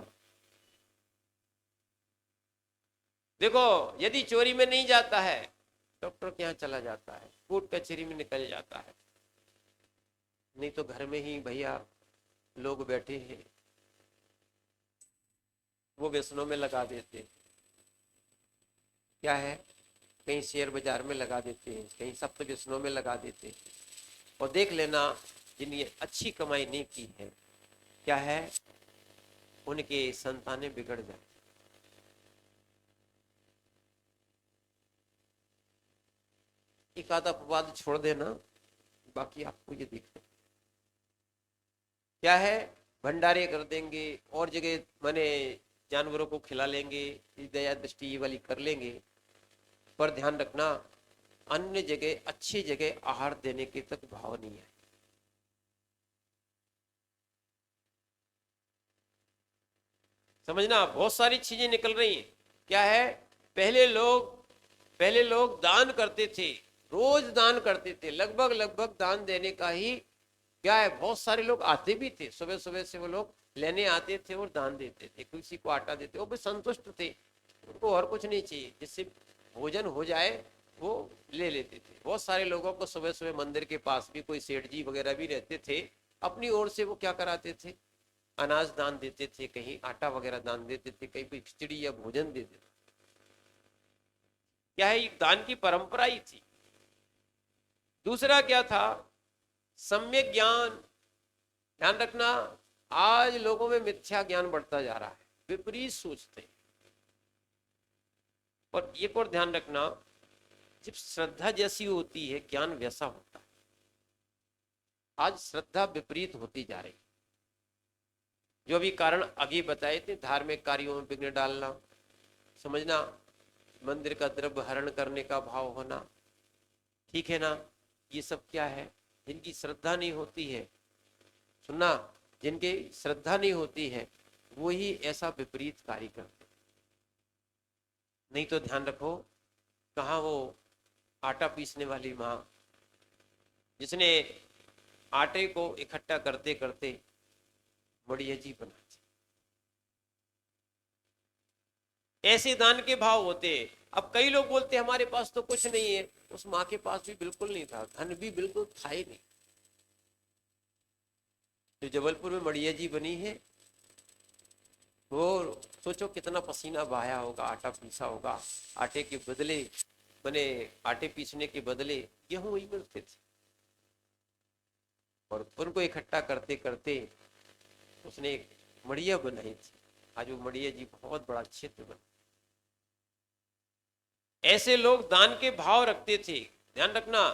देखो, यदि चोरी में नहीं जाता है, डॉक्टर के यहाँ चला जाता है, कोर्ट कचहरी में निकल जाता है, नहीं तो घर में ही भैया लोग बैठे हैं, वो व्यसनों में लगा देते। क्या है? कहीं शेयर बाजार में लगा देते हैं, कहीं सप्त व्यसनों में लगा देते हैं। और देख लेना, जिनकी अच्छी कमाई नहीं की है, क्या है, उनके संतानें बिगड़ जाए। एक आधा अपवाद छोड़ देना, बाकी आपको ये दिख क्या है, भंडारे कर देंगे और जगह माने जानवरों को खिला लेंगे, दया दृष्टि ये वाली कर लेंगे, पर ध्यान रखना, अन्य जगह अच्छी जगह आहार देने के तक भाव नहीं है। समझना, बहुत सारी चीजें निकल रही हैं। क्या है, पहले लोग दान करते थे, रोज दान करते थे, लगभग लगभग दान देने का ही क्या है, बहुत सारे लोग आते भी थे, सुबह सुबह से वो लोग लेने आते थे और दान देते थे, किसी को आटा देते, वो भी संतुष्ट थे, उनको और कुछ नहीं चाहिए, जिससे भोजन हो जाए वो ले लेते थे। बहुत सारे लोगों को सुबह सुबह मंदिर के पास भी कोई सेठ जी वगैरह भी रहते थे, अपनी ओर से वो क्या कराते थे, अनाज दान देते थे, कहीं आटा वगैरह दान देते थे, कहीं कोई खिचड़ी या भोजन देते थे। क्या है, दान की परंपरा ही थी। दूसरा क्या था, सम्यक ज्ञान। ध्यान रखना, आज लोगों में मिथ्या ज्ञान बढ़ता जा रहा है, विपरीत सोचते। और एक और ध्यान रखना, जब श्रद्धा जैसी होती है, ज्ञान वैसा होता है। आज श्रद्धा विपरीत होती जा रही। जो भी कारण आगे बताए थे, धार्मिक कार्यों में विघ्न डालना, समझना, मंदिर का द्रव्य हरण करने का भाव होना, ठीक है ना, ये सब क्या है? जिनकी श्रद्धा नहीं होती है, सुनना, जिनकी श्रद्धा नहीं होती है वो ही ऐसा विपरीत कार्य करते। नहीं तो ध्यान रखो, कहाँ वो आटा पीसने वाली माँ जिसने आटे को इकट्ठा करते करते बढ़िया जी बना, ऐसे दान के भाव होते। अब कई लोग बोलते हमारे पास तो कुछ नहीं है, उस माँ के पास भी बिल्कुल नहीं था, धन भी बिल्कुल था ही नहीं। जो जबलपुर में मड़िया जी बनी है, वो सोचो कितना पसीना बहाया होगा, आटा पीसा होगा, आटे के बदले बने, आटे पीसने के बदले गेहूं ही मिलते थे, और उनको इकट्ठा करते करते उसने एक मड़िया बनाई थी। आज वो मड़िया जी बहुत बड़ा क्षेत्र बना। ऐसे लोग दान के भाव रखते थे। ध्यान रखना,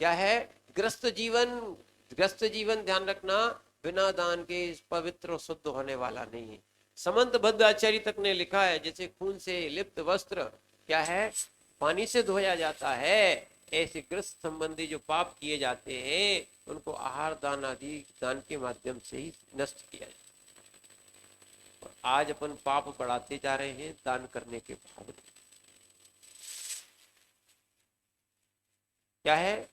क्या है? ग्रस्त जीवन, ग्रस्त जीवन ध्यान रखना, बिना दान के पवित्र और शुद्ध होने वाला नहीं है। समंत भद्र आचार्य तक ने लिखा है, जैसे खून से लिप्त वस्त्र क्या है, पानी से धोया जाता है, ऐसे ग्रस्त संबंधी जो पाप किए जाते हैं उनको आहार दान आदि दान के माध्यम से ही नष्ट किया जाए। और आज अपन पाप बढ़ाते जा रहे हैं दान करने के भाव में। क्या है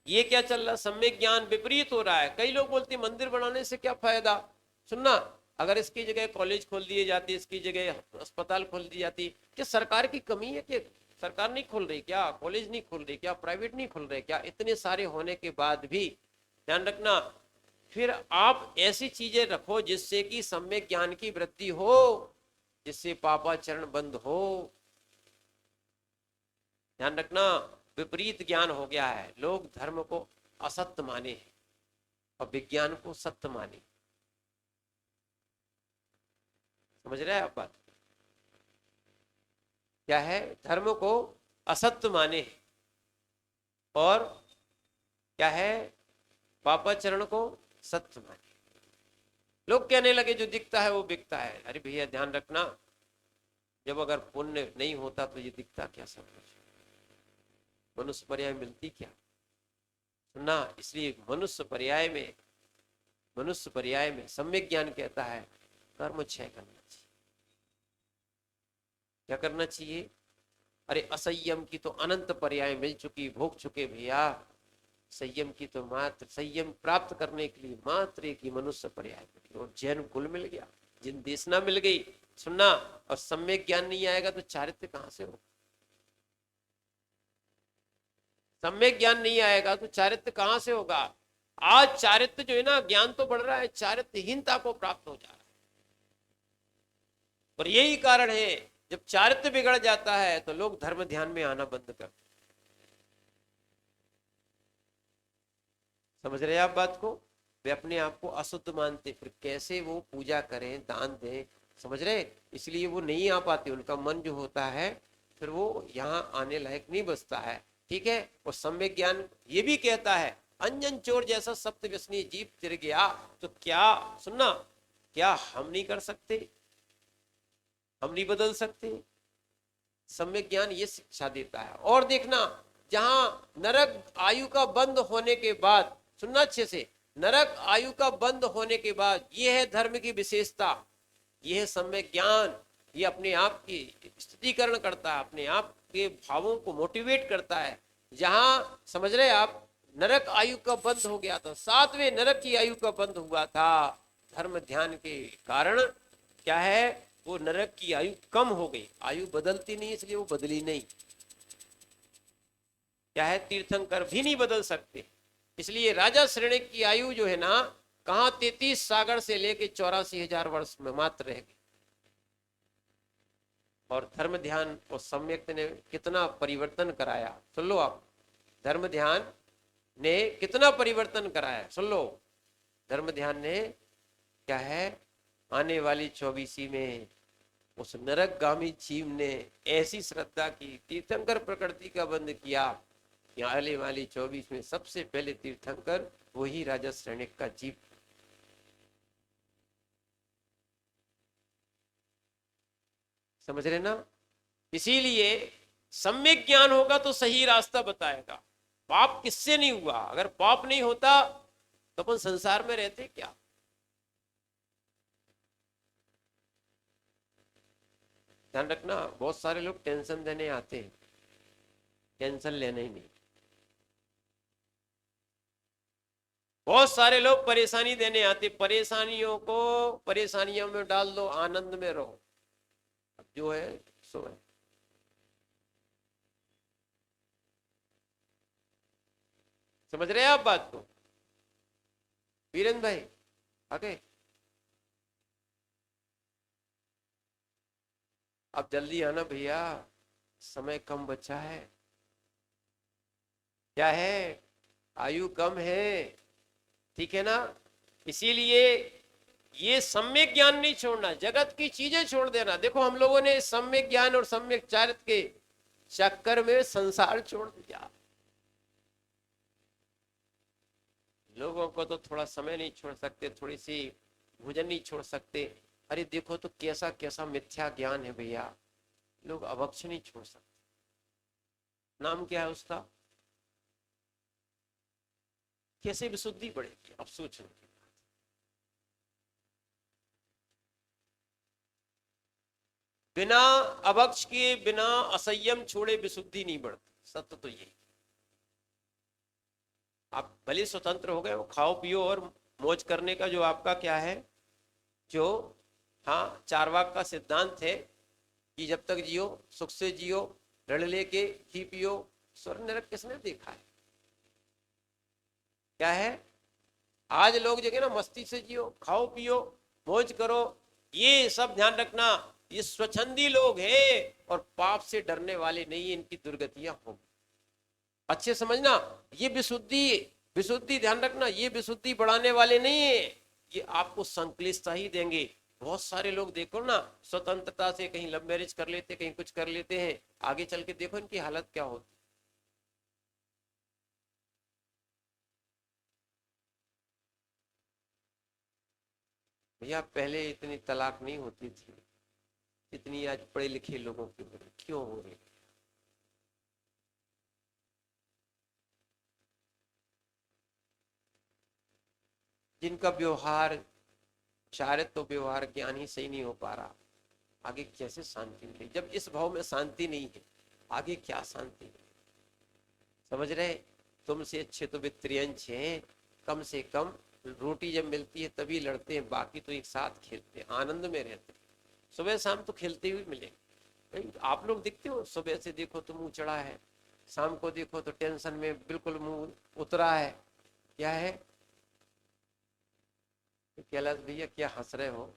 ये? क्या चल रहा? सम्यक ज्ञान विपरीत हो रहा है। कई लोग बोलते मंदिर बनाने से क्या फायदा? सुनना, अगर इसकी जगह कॉलेज खोल दिए जाते, इसकी जगह अस्पताल खोल दी जाती, क्या सरकार की कमी है कि सरकार नहीं खोल रही क्या? कॉलेज नहीं खोल रही क्या? प्राइवेट नहीं खोल रहे क्या? इतने सारे होने के बाद भी ध्यान रखना, फिर आप ऐसी चीजें रखो जिससे कि सम्यक ज्ञान की वृद्धि हो, जिससे पापाचरण बंद हो। ध्यान रखना, विपरीत ज्ञान हो गया है। लोग धर्म को असत्य माने हैं और विज्ञान को सत्य माने। समझ रहे हैं आप बात? क्या है? धर्म को असत्य माने और क्या है, पापाचरण को सत्य माने। लोग कहने लगे जो दिखता है वो बिकता है। अरे भैया ध्यान रखना, जब अगर पुण्य नहीं होता तो ये दिखता क्या? सब कुछ मनुष्य पर्याय मिलती क्या? सुनना, इसलिए मनुष्य पर्याय में सम्यक ज्ञान कहता है कर्म क्षय करना चाहिए। क्या करना चाहिए? अरे असंयम की तो अनंत पर्याय मिल चुकी, भोग चुके भैया। संयम की तो मात्र, संयम प्राप्त करने के लिए मात्र एक ही मनुष्य पर्याय मिली, और जैन कुल मिल गया, जिन देशना मिल गई। सुनना, और सम्यक ज्ञान नहीं आएगा तो चारित्र्य कहां से हो? सम्यक ज्ञान नहीं आएगा तो चारित्र्य कहां से होगा? आज चारित्र्य जो है ना, ज्ञान तो बढ़ रहा है, चारित्र्यहीनता को प्राप्त हो जा रहा है। और यही कारण है, जब चारित्र्य बिगड़ जाता है तो लोग धर्म ध्यान में आना बंद कर। समझ रहे हैं आप बात को? वे अपने आप को अशुद्ध मानते, फिर कैसे वो पूजा करें, दान दें? समझ रहे? इसलिए वो नहीं आ पाते, उनका मन जो होता है फिर वो यहाँ आने लायक नहीं बचता है। ठीक है? और सम्यक ज्ञान ये भी कहता है, अंजन चोर जैसा सप्त व्यसनी जीव तिर गया। तो क्या, सुनना, क्या हम नहीं कर सकते? हम नहीं बदल सकते? सम्यक ज्ञान ये शिक्षा देता है। और देखना, जहां नरक आयु का बंद होने के बाद, सुनना अच्छे से, नरक आयु का बंद होने के बाद, यह है धर्म की विशेषता, यह है सम्यक ज्ञान। ये अपने आप की स्थितिकरण करता है, अपने आप के भावों को मोटिवेट करता है। जहां, समझ रहे आप, नरक आयु का बंद हो गया था, 7वें नरक की आयु का बंद हुआ था धर्म ध्यान के कारण। क्या है? वो नरक की आयु कम हो गई। आयु बदलती नहीं, इसलिए वो बदली नहीं। क्या है? तीर्थंकर भी नहीं बदल सकते, इसलिए राजा श्रेणी की आयु जो है ना, कहा 33 सागर से लेके 84,000 वर्ष में मात्र रह गई। और धर्म ध्यान और सम्यक ने कितना परिवर्तन कराया, सुन लो आप। धर्म ध्यान ने कितना परिवर्तन कराया, सुन लो। धर्म ध्यान ने क्या है, आने वाली 24वीं में उस नरकगामी जीव ने ऐसी श्रद्धा की, तीर्थंकर प्रकृति का बंद किया। आने वाली 24 में सबसे पहले तीर्थंकर वही राजा श्रेणिक का जीव। समझ रहे ना? इसीलिए सम्यक ज्ञान होगा तो सही रास्ता बताएगा। पाप किससे नहीं हुआ? अगर पाप नहीं होता तो अपन संसार में रहते क्या? ध्यान रखना, बहुत सारे लोग टेंशन देने आते हैं, टेंशन लेना ही नहीं। बहुत सारे लोग परेशानी देने आते, परेशानियों को परेशानियों में डाल दो, आनंद में रहो। अब जो है सो है। समझ रहे हैं आप बात को? वीरेंद्र भाई आगे, अब जल्दी आना भैया, समय कम बचा है। क्या है? आयु कम है, ठीक है ना? इसीलिए ये सम्यक ज्ञान नहीं छोड़ना, जगत की चीजें छोड़ देना। देखो हम लोगों ने सम्यक ज्ञान और सम्यक चारित्र के चक्कर में संसार छोड़ दिया। लोगों को तो थोड़ा समय नहीं छोड़ सकते, थोड़ी सी भोजन नहीं छोड़ सकते। अरे देखो तो कैसा कैसा मिथ्या ज्ञान है भैया, लोग अभक्ष नहीं छोड़ सकते। नाम क्या है उसका? कैसे विशुद्धि बढ़ेगी? अब सोचो। बिना अभक्ष के, बिना असंयम छोड़े विशुद्धि नहीं बढ़ती। सत्य तो ये, आप भले स्वतंत्र हो गए, वो खाओ पियो और मौज करने का जो आपका क्या है, जो हाँ चारवाक का सिद्धांत है कि जब तक जियो सुख से जियो, ऋण लेके घी पियो। स्वर्ग नरक किसने देखा है? क्या है? आज लोग जो है ना मस्ती से जियो, खाओ पियो, मौज करो। ये सब ध्यान रखना, ये स्वच्छंदी लोग हैं और पाप से डरने वाले नहीं, इनकी दुर्गतियां होंगी। अच्छे समझना, ये विशुद्धि, विशुद्धि ध्यान रखना, ये विशुद्धि बढ़ाने वाले नहीं है, ये आपको संक्लिष्टता ही देंगे। बहुत सारे लोग देखो ना, स्वतंत्रता से कहीं लव मैरिज कर लेते, कहीं कुछ कर लेते हैं, आगे चल के देखो इनकी हालत क्या होती। भैया पहले इतनी तलाक नहीं होती थी जितनी आज पढ़े लिखे लोगों की हो रही। क्यों हो रही? जिनका व्यवहार, शायद तो व्यवहार ज्ञान ही सही नहीं हो पा रहा, आगे कैसे शांति मिलेगी? जब इस भाव में शांति नहीं है, आगे क्या शांति? समझ रहे? तुमसे अच्छे तो वे त्रियंश हैं, कम से कम रोटी जब मिलती है तभी लड़ते हैं, बाकी तो एक साथ खेलते हैं, आनंद में रहते हैं। सुबह शाम तो खेलते हुए मिलेंगे। आप लोग दिखते हो, सुबह से देखो तो मुंह चढ़ा है, शाम को देखो तो टेंशन में बिल्कुल मुंह उतरा है। क्या है? कैलाश भैया क्या हंस रहे हो?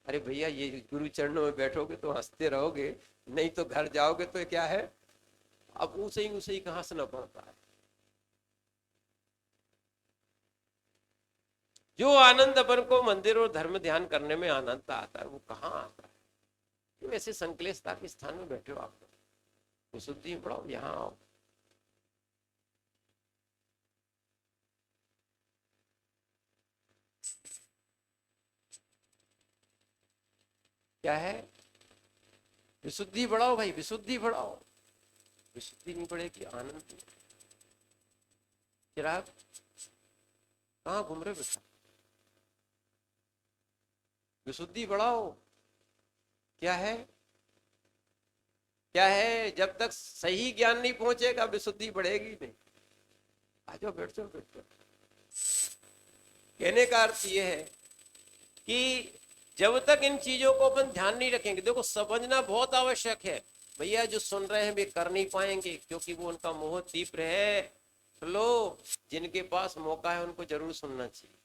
अरे भैया ये गुरु चरणों में बैठोगे तो हंसते रहोगे, नहीं तो घर जाओगे तो क्या है, अब ऊसे ही का हंसना पड़ता है। जो आनंद अपन को मंदिर और धर्म ध्यान करने में आनंद आता है, वो कहाँ आता है? क्यों ऐसे संकलेशता के स्थान में बैठे हो आप लोग? विशुद्धि पढ़ाओ, यहाँ आओ। क्या है? विशुद्धि बढ़ाओ भाई, विशुद्धि बढ़ाओ। विशुद्धि नहीं बढ़ेगी, आनंद नहीं। चिराग कहाँ घूम रहे बेटा? विशुद्धि बढ़ाओ। क्या है? क्या है? जब तक सही ज्ञान नहीं पहुंचेगा विशुद्धि बढ़ेगी नहीं। आ जाओ, बैठ जाओ, बैठ जाओ। कहने का अर्थ ये है कि जब तक इन चीजों को अपन ध्यान नहीं रखेंगे, देखो समझना बहुत आवश्यक है। भैया जो सुन रहे हैं वे कर नहीं पाएंगे क्योंकि वो उनका मोह तीव्र है। लो, जिनके पास मौका है उनको जरूर सुनना चाहिए।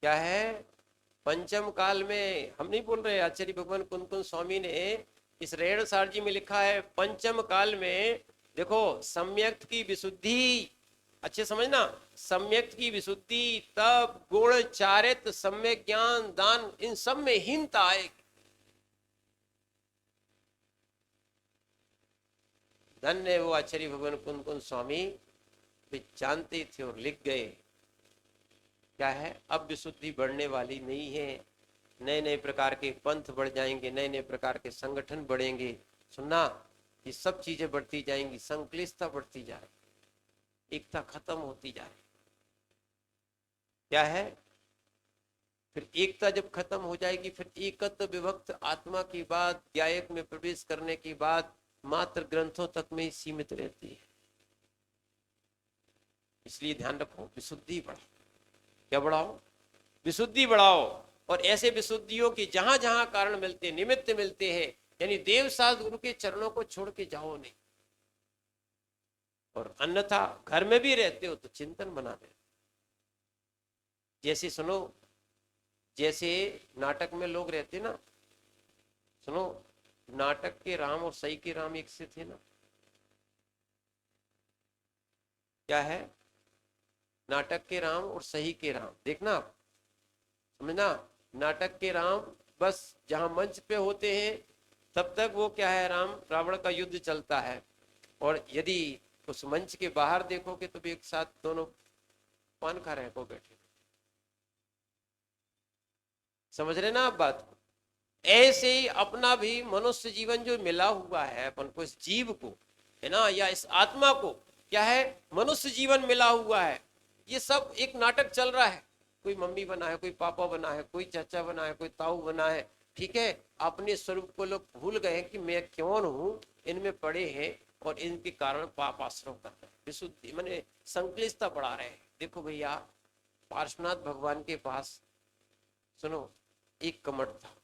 क्या है? पंचम काल में, हम नहीं बोल रहे, आचार्य भगवान कुंद कुंद स्वामी ने इस रेण सारजी में लिखा है, पंचम काल में देखो सम्यक की विशुद्धि, अच्छे समझना, सम्यक की विशुद्धि, तब गुण चारित्र सम्यक ज्ञान दान, इन सब में हीनता आएगी। धन्य वो आचार्य भगवान कुंद कुंद स्वामी वे जानते थे और लिख गए। क्या है, अब विशुद्धि बढ़ने वाली नहीं है। नए नए प्रकार के पंथ बढ़ जाएंगे, नए नए प्रकार के संगठन बढ़ेंगे। सुनना, ये सब चीजें बढ़ती जाएंगी, संक्लिष्टता बढ़ती जाएगी, एकता खत्म होती जाएगी। क्या है, फिर एकता जब खत्म हो जाएगी, फिर एकत्व विभक्त आत्मा की बात ज्ञायक में प्रवेश करने की बात मात्र ग्रंथों तक में ही सीमित रहती है। इसलिए ध्यान रखो, विशुद्धि बढ़ाओ। क्या बढ़ाओ? विशुद्धि बढ़ाओ। और ऐसे विशुद्धियों की जहां जहां कारण मिलते, निमित्त मिलते हैं, यानी देव साध गुरु के चरणों को छोड़ के जाओ नहीं। और अन्यथा घर में भी रहते हो तो चिंतन बना दे। जैसे सुनो, जैसे नाटक में लोग रहते ना, सुनो, नाटक के राम और सही के राम एक से थे ना? क्या है, नाटक के राम और सही के राम, देखना आप, समझना। नाटक के राम बस जहां मंच पे होते हैं तब तक वो क्या है, राम रावण का युद्ध चलता है। और यदि उस मंच के बाहर देखोगे तो भी एक साथ दोनों पान खा रहे को बैठे। समझ रहे ना आप बात को? ऐसे ही अपना भी मनुष्य जीवन जो मिला हुआ है अपन को, इस जीव को, है ना, या इस आत्मा को, क्या है, मनुष्य जीवन मिला हुआ है। ये सब एक नाटक चल रहा है। कोई मम्मी बना है, कोई पापा बना है, कोई चाचा बना है, कोई ताऊ बना है। ठीक है, अपने स्वरूप को लोग भूल गए कि मैं कौन हूं, इनमें पड़े हैं और इनके कारण पाप आश्रम कर रहे हैं, विशुद्धि मैंने संकलिष्टता बढ़ा रहे हैं। देखो भैया, पार्श्वनाथ भगवान के पास, सुनो, एक कमट था।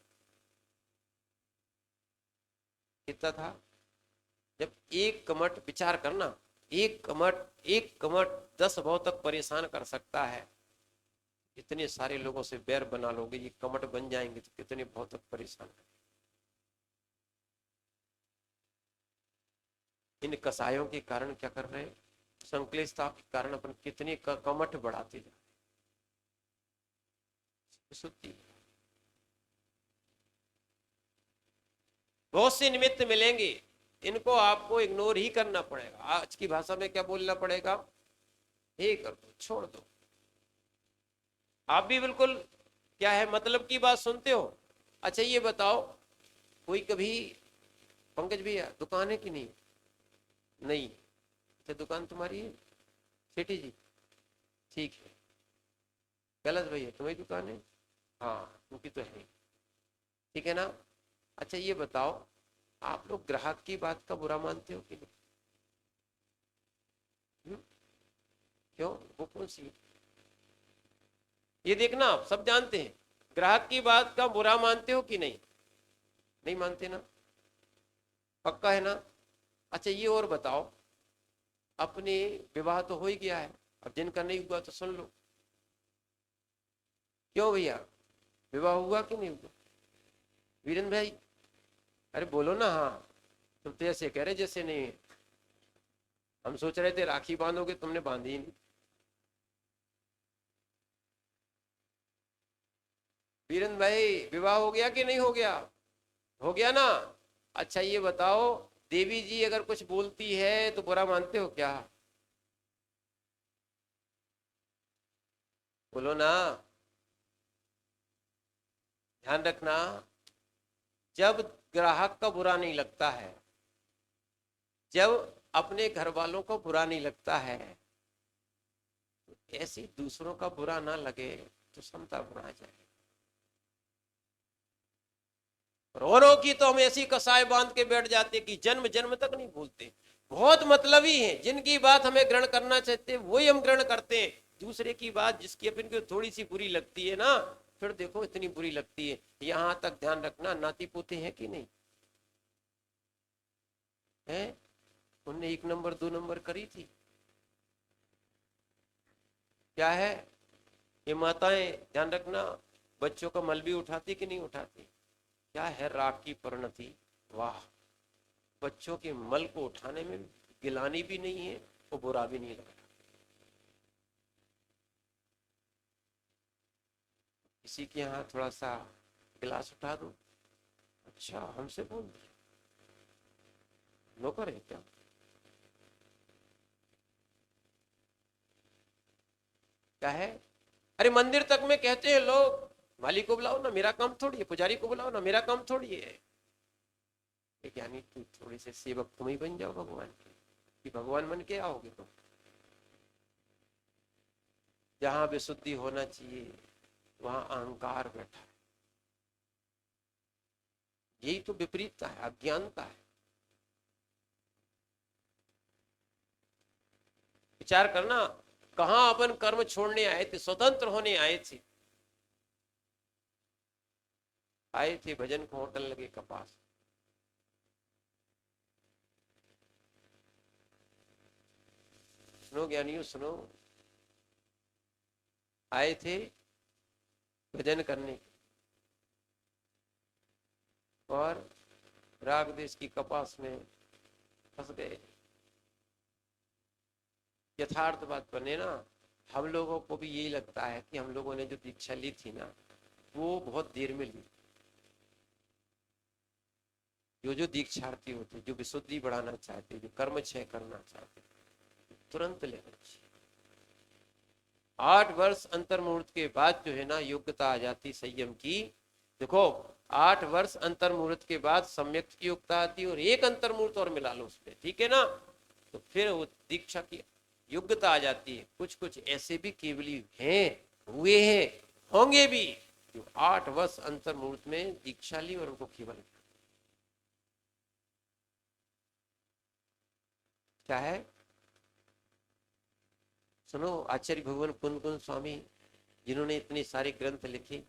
कितना था? जब एक कमट, विचार करना, एक कमट 10 भाव तक परेशान कर सकता है। इतने सारे लोगों से बैर बना लोगे, ये कमट बन जाएंगे तो कितने भाव तक परेशान। इन कसायों के कारण क्या कर रहे हैं, संकलिष्टता के कारण अपन कितने कमट बढ़ाते जा। बहुत से निमित्त मिलेंगे, इनको आपको इग्नोर ही करना पड़ेगा। आज की भाषा में क्या बोलना पड़ेगा, हे कर दो, छोड़ दो। आप भी बिल्कुल, क्या है, मतलब की बात सुनते हो। अच्छा ये बताओ, कोई कभी, पंकज भैया दुकान है कि नहीं? नहीं। अच्छा, दुकान तुम्हारी है सेठी जी? ठीक है। कैलाश भैया तुम्हारी दुकान है? हाँ, उनकी तो है। ठीक है ना? अच्छा ये बताओ, आप लोग ग्राहक की बात का बुरा मानते हो कि नहीं? क्यों, वो कौन सी? ये देखना, आप सब जानते हैं, ग्राहक की बात का बुरा मानते हो कि नहीं? नहीं मानते ना? पक्का है ना? अच्छा ये और बताओ, अपने विवाह तो हो ही गया है, अब जिनका नहीं हुआ तो सुन लो। क्यों भैया, विवाह हुआ कि नहीं हुआ? वीरेंद्र भाई, अरे बोलो ना। हाँ, तुम तो ऐसे कह रहे जैसे नहीं है। हम सोच रहे थे राखी बांधोगे, तुमने बांधी ही नहीं। वीरेंद्र भाई, विवाह हो गया कि नहीं हो गया? हो गया ना? अच्छा ये बताओ, देवी जी अगर कुछ बोलती है तो बुरा मानते हो क्या? बोलो ना, ध्यान रखना। जब ग्राहक का बुरा नहीं लगता है, जब अपने घर वालों को बुरा नहीं लगता है, तो ऐसे दूसरों का बुरा ना लगे तो समता बना जाए। और औरों की तो हम ऐसी कसाई बांध के बैठ जाते कि जन्म जन्म तक नहीं भूलते। बहुत मतलबी हैं, जिनकी बात हमें ग्रहण करना चाहते हैं वही हम ग्रहण करते हैं। दूसरे की बात जिसकी अपन को थोड़ी सी बुरी लगती है ना, फिर देखो इतनी बुरी लगती है। यहां तक ध्यान रखना, नाती पोते हैं कि नहीं है? उनने 1 नंबर 2 नंबर करी थी। क्या है, ये माताएं ध्यान रखना, बच्चों का मल भी उठाती कि नहीं उठाती? क्या है, राख की परिणति। वाह, बच्चों के मल को उठाने में गिलानी भी नहीं है और बुरा भी नहीं लग रहा। किसी के यहाँ थोड़ा सा गिलास उठा दो, अच्छा हमसे बोल दिया, नौकर है क्या? क्या है, अरे मंदिर तक में कहते हैं लोग, माली को बुलाओ ना, मेरा काम थोड़ी है, पुजारी को बुलाओ ना, मेरा काम थोड़ी है। यानी तू थोड़े से सेवक तुम ही बन जाओ भगवान के, कि भगवान बन के आओगे तुम। जहां विशुद्धि होना चाहिए वहां अहंकार बैठा है। यही तो विपरीतता है, अज्ञानता है। विचार करना, कहां अपन कर्म छोड़ने आए थे, स्वतंत्र होने आए थे। आए थे भजन को होटल लगे कपास। सुनो ज्ञानियों सुनो, आए थे भजन करने और राग देश की कपास में फंस गए। यथार्थ बात बने ना, हम लोगों को भी यही लगता है कि हम लोगों ने जो दीक्षा ली थी ना, वो बहुत देर में ली। जो दीक्षार्थी होते, जो विशुद्धि बढ़ाना चाहते, जो कर्म क्षय करना चाहते, तुरंत लेना चाहिए। 8 वर्ष अंतर मुहूर्त के बाद जो है ना योग्यता आ जाती संयम की। देखो 8 वर्ष अंतर मुहूर्त के बाद सम्यक की योग्यता आती है, और 1 अंतर मुहूर्त और मिला लो उसमें, ठीक है ना, तो फिर वो दीक्षा की योग्यता आ जाती है। कुछ कुछ ऐसे भी केवली हैं, हुए हैं, होंगे भी, जो 8 वर्ष अंतर मुहूर्त में दीक्षा ली और उनको केवल क्या है। सुनो, आचार्य भगवान कुंद कुंद स्वामी, जिन्होंने इतने सारे ग्रंथ लिखे,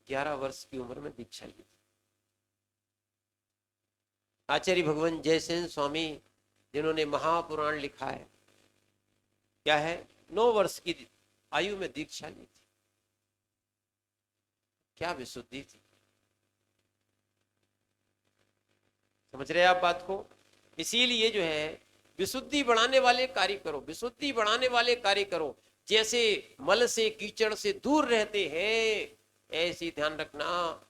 11 वर्ष की उम्र में दीक्षा ली। आचार्य भगवान जयसेन स्वामी, जिन्होंने महापुराण लिखा है, क्या है, 9 वर्ष की आयु में दीक्षा ली थी। क्या विशुद्धि थी, समझ रहे आप बात को। इसीलिए जो है विशुद्धि बढ़ाने वाले कार्य करो, विशुद्धि बढ़ाने वाले कार्य करो। जैसे मल से कीचड़ से दूर रहते हैं, ऐसे ध्यान रखना,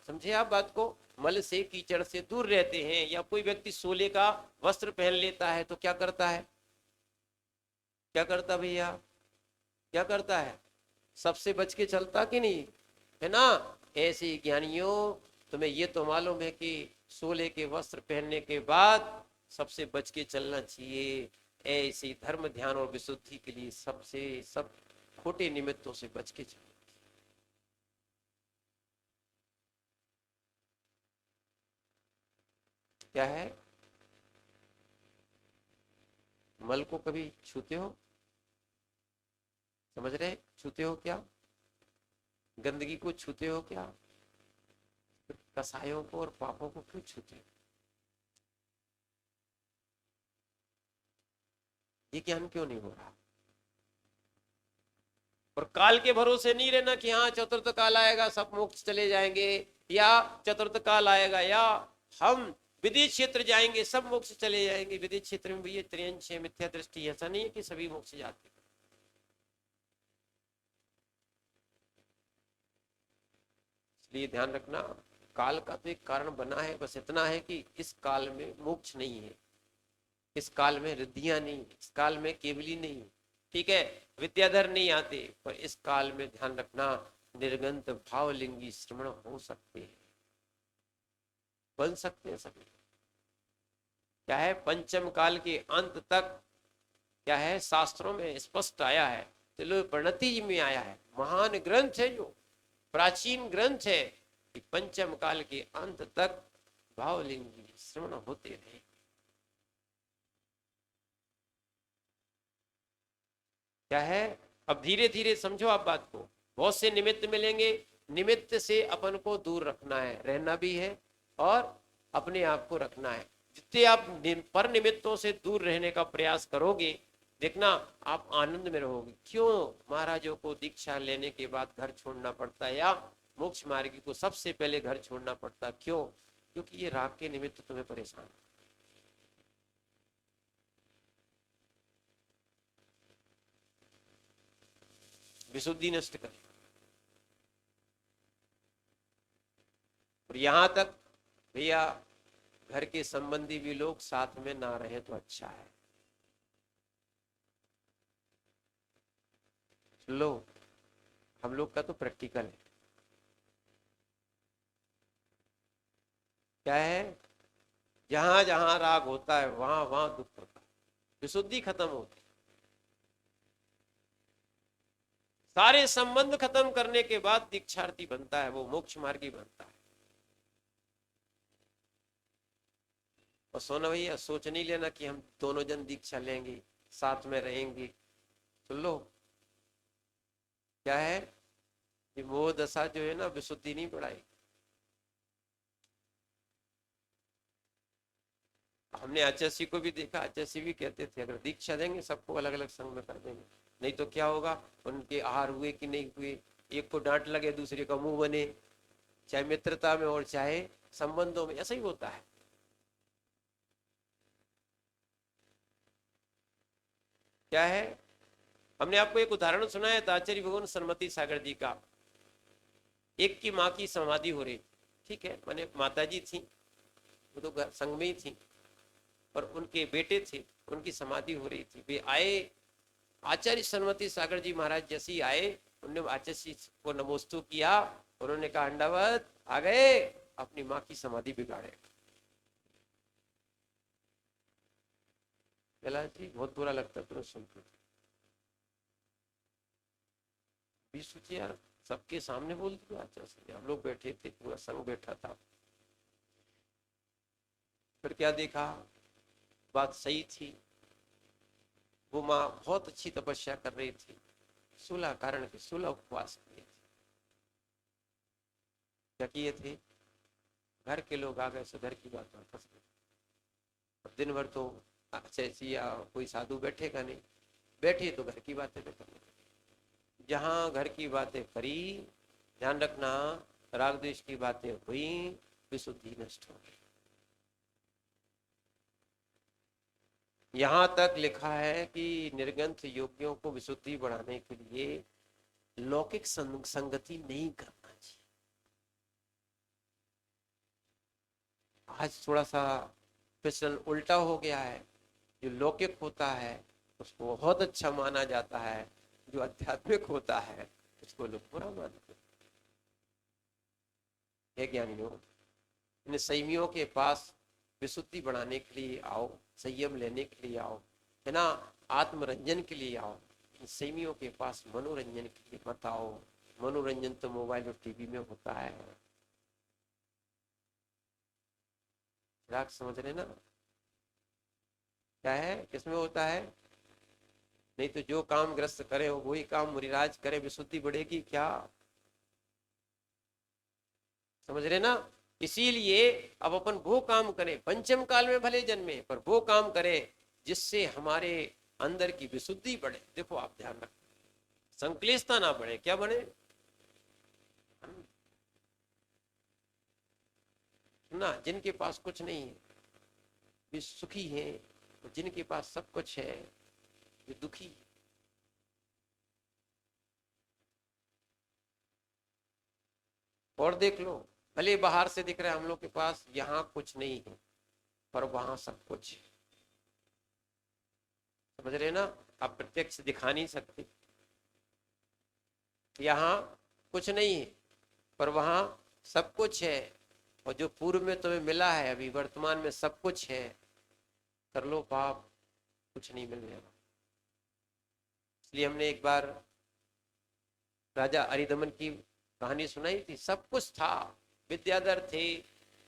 समझे आप बात को। मल से कीचड़ से दूर रहते हैं, या कोई व्यक्ति सोले का वस्त्र पहन लेता है तो क्या करता है, क्या करता भैया, क्या करता है, सबसे बच के चलता कि नहीं, है ना। ऐसे ज्ञानियों, तुम्हें ये तो मालूम है कि सोले के वस्त्र पहनने के बाद सबसे बच के चलना चाहिए। ऐसे धर्म ध्यान और विशुद्धि के लिए सबसे सब खोटे निमित्तों से बच के चलना। क्या है, मल को कभी छूते हो, समझ रहे, छूते हो क्या, गंदगी को छूते हो क्या, कसायों को और पापों को क्यों छूते हो, ये ज्ञान क्यों नहीं हो रहा। और काल के भरोसे नहीं रहना कि हाँ चतुर्थ काल आएगा सब मोक्ष चले जाएंगे, या चतुर्थ काल आएगा, या हम विदेश क्षेत्र जाएंगे सब मोक्ष चले जाएंगे। विदेश क्षेत्र में भी ये त्रियंश मिथ्या दृष्टि, ऐसा नहीं है कि सभी मोक्ष जाते। इसलिए ध्यान रखना, काल का तो एक कारण बना है, बस इतना है कि इस काल में मोक्ष नहीं है, इस काल में रिद्धियां नहीं, इस काल में केवली नहीं, ठीक है, विद्याधर नहीं आते, पर इस काल में ध्यान रखना निर्गंत भावलिंगी श्रवण हो सकते हैं, बन सकते हैं सभी। क्या है, पंचम काल के अंत तक क्या है, शास्त्रों में स्पष्ट आया है, चलो प्रणति में आया है, महान ग्रंथ है, जो प्राचीन ग्रंथ है, कि पंचम काल के अंत तक भावलिंगी श्रवण होते रहे। क्या है, अब धीरे धीरे समझो आप बात को। बहुत से निमित्त मिलेंगे, निमित्त से अपन को दूर रखना है, रहना भी है, और अपने आप को रखना है। जितने आप पर निमित्तों से दूर रहने का प्रयास करोगे, देखना आप आनंद में रहोगे। क्यों महाराजों को दीक्षा लेने के बाद घर छोड़ना पड़ता है, या मोक्ष मार्गी को सबसे पहले घर छोड़ना पड़ता, क्यों, क्योंकि ये राग के निमित्त तुम्हें परेशान, विशुद्धि नष्ट कर। और यहां तक भैया, घर के संबंधी भी लोग साथ में ना रहे तो अच्छा है। लो, हम लोग का तो प्रैक्टिकल है। क्या है? जहां जहां राग होता है वहां वहां दुख होता है, विशुद्धि खत्म होती है। सारे संबंध खत्म करने के बाद दीक्षार्थी बनता है, वो मोक्ष मार्गी बनता है। और सोना भैया सोच नहीं लेना कि हम दोनों जन दीक्षा लेंगे, साथ में रहेंगे। सुन लो, क्या है कि वो दशा जो है ना, विशुद्धि नहीं बढ़ाई। हमने आचार्य को भी देखा, आचार्य भी कहते थे अगर दीक्षा देंगे सबको अलग अलग संग में कर देंगे, नहीं तो क्या होगा, उनके आहार हुए कि नहीं हुए, एक को डांट लगे दूसरे का मुंह बने, चाहे मित्रता में और चाहे संबंधों में, ऐसा ही होता है। क्या है, हमने आपको एक उदाहरण सुनाया था आचार्य भगवान सरमती सागर जी का। एक की माँ की समाधि हो रही, ठीक है, माने माता जी थी, वो तो संग में ही थी, और उनके बेटे थे, उनकी समाधि हो रही थी। वे आए, आचार्य सरमती सागर जी महाराज जैसे ही आए, उन्होंने आचार्य को नमोस्तु किया, उन्होंने कहा अंडावत आ गए, अपनी माँ की समाधि बिगाड़े। जी बहुत बुरा लगता तुरंत सुनते, भी सोचिए यार, सबके सामने बोल दिया आचार्य, हम लोग बैठे थे, पूरा संग बैठा था। फिर क्या देखा, बात सही थी, वो माँ बहुत अच्छी तपस्या कर रही थी, 16 कारण के 16 उपवास किए थे। क्या किए थे? घर के लोग आ गए, सो घर की बात वापस गई। दिन भर तो आचार्य या कोई साधु बैठेगा नहीं, बैठे तो घर की बातें तो करनी। जहां घर की बातें करी, ध्यान रखना, राग द्वेष की बातें हुई, विशुद्धि नष्ट हो गई। यहां तक लिखा है कि निर्ग्रंथ योगियों को विशुद्धि बढ़ाने के लिए लौकिक संगति नहीं करना चाहिए। आज थोड़ा सा प्रश्न उल्टा हो गया है, जो लौकिक होता है उसको बहुत अच्छा माना जाता है, जो आध्यात्मिक होता है उसको लोग बुरा मानते हैं। ज्ञानियों, इन संयमियों के पास विशुद्धि बढ़ाने के लिए आओ, संयम लेने के लिए आओ, है ना, आत्मरंजन के लिए आओ। इन संयमियों के पास मनोरंजन के लिए मत आओ। मनोरंजन तो मोबाइल और टीवी में होता है। राग समझ रहे ना, क्या है, किसमें होता है? नहीं तो जो काम ग्रस्त करे वही काम मुरिराज करे, विशुद्धि बढ़ेगी क्या? समझ रहे ना? इसीलिए अब अपन वो काम करें, पंचम काल में भले जन्मे, पर वो काम करें जिससे हमारे अंदर की विशुद्धि बढ़े। देखो आप ध्यान रखें, संक्लेशता ना बढ़े, क्या बढ़े ना। जिनके पास कुछ नहीं है वे सुखी हैं, जिनके पास सब कुछ है वे दुखी है। और देख लो, भले बाहर से दिख रहा है हम लोग के पास यहाँ कुछ नहीं है, पर वहां सब कुछ है। समझ रहे ना? आप प्रत्यक्ष दिखा नहीं सकते, यहाँ कुछ नहीं है पर वहां सब कुछ है, और जो पूर्व में तुम्हें मिला है अभी वर्तमान में सब कुछ है। कर लो पाप, कुछ नहीं मिलने वाला। इसलिए हमने एक बार राजा अरिदमन की कहानी सुनाई थी। सब कुछ था, विद्याधर थे,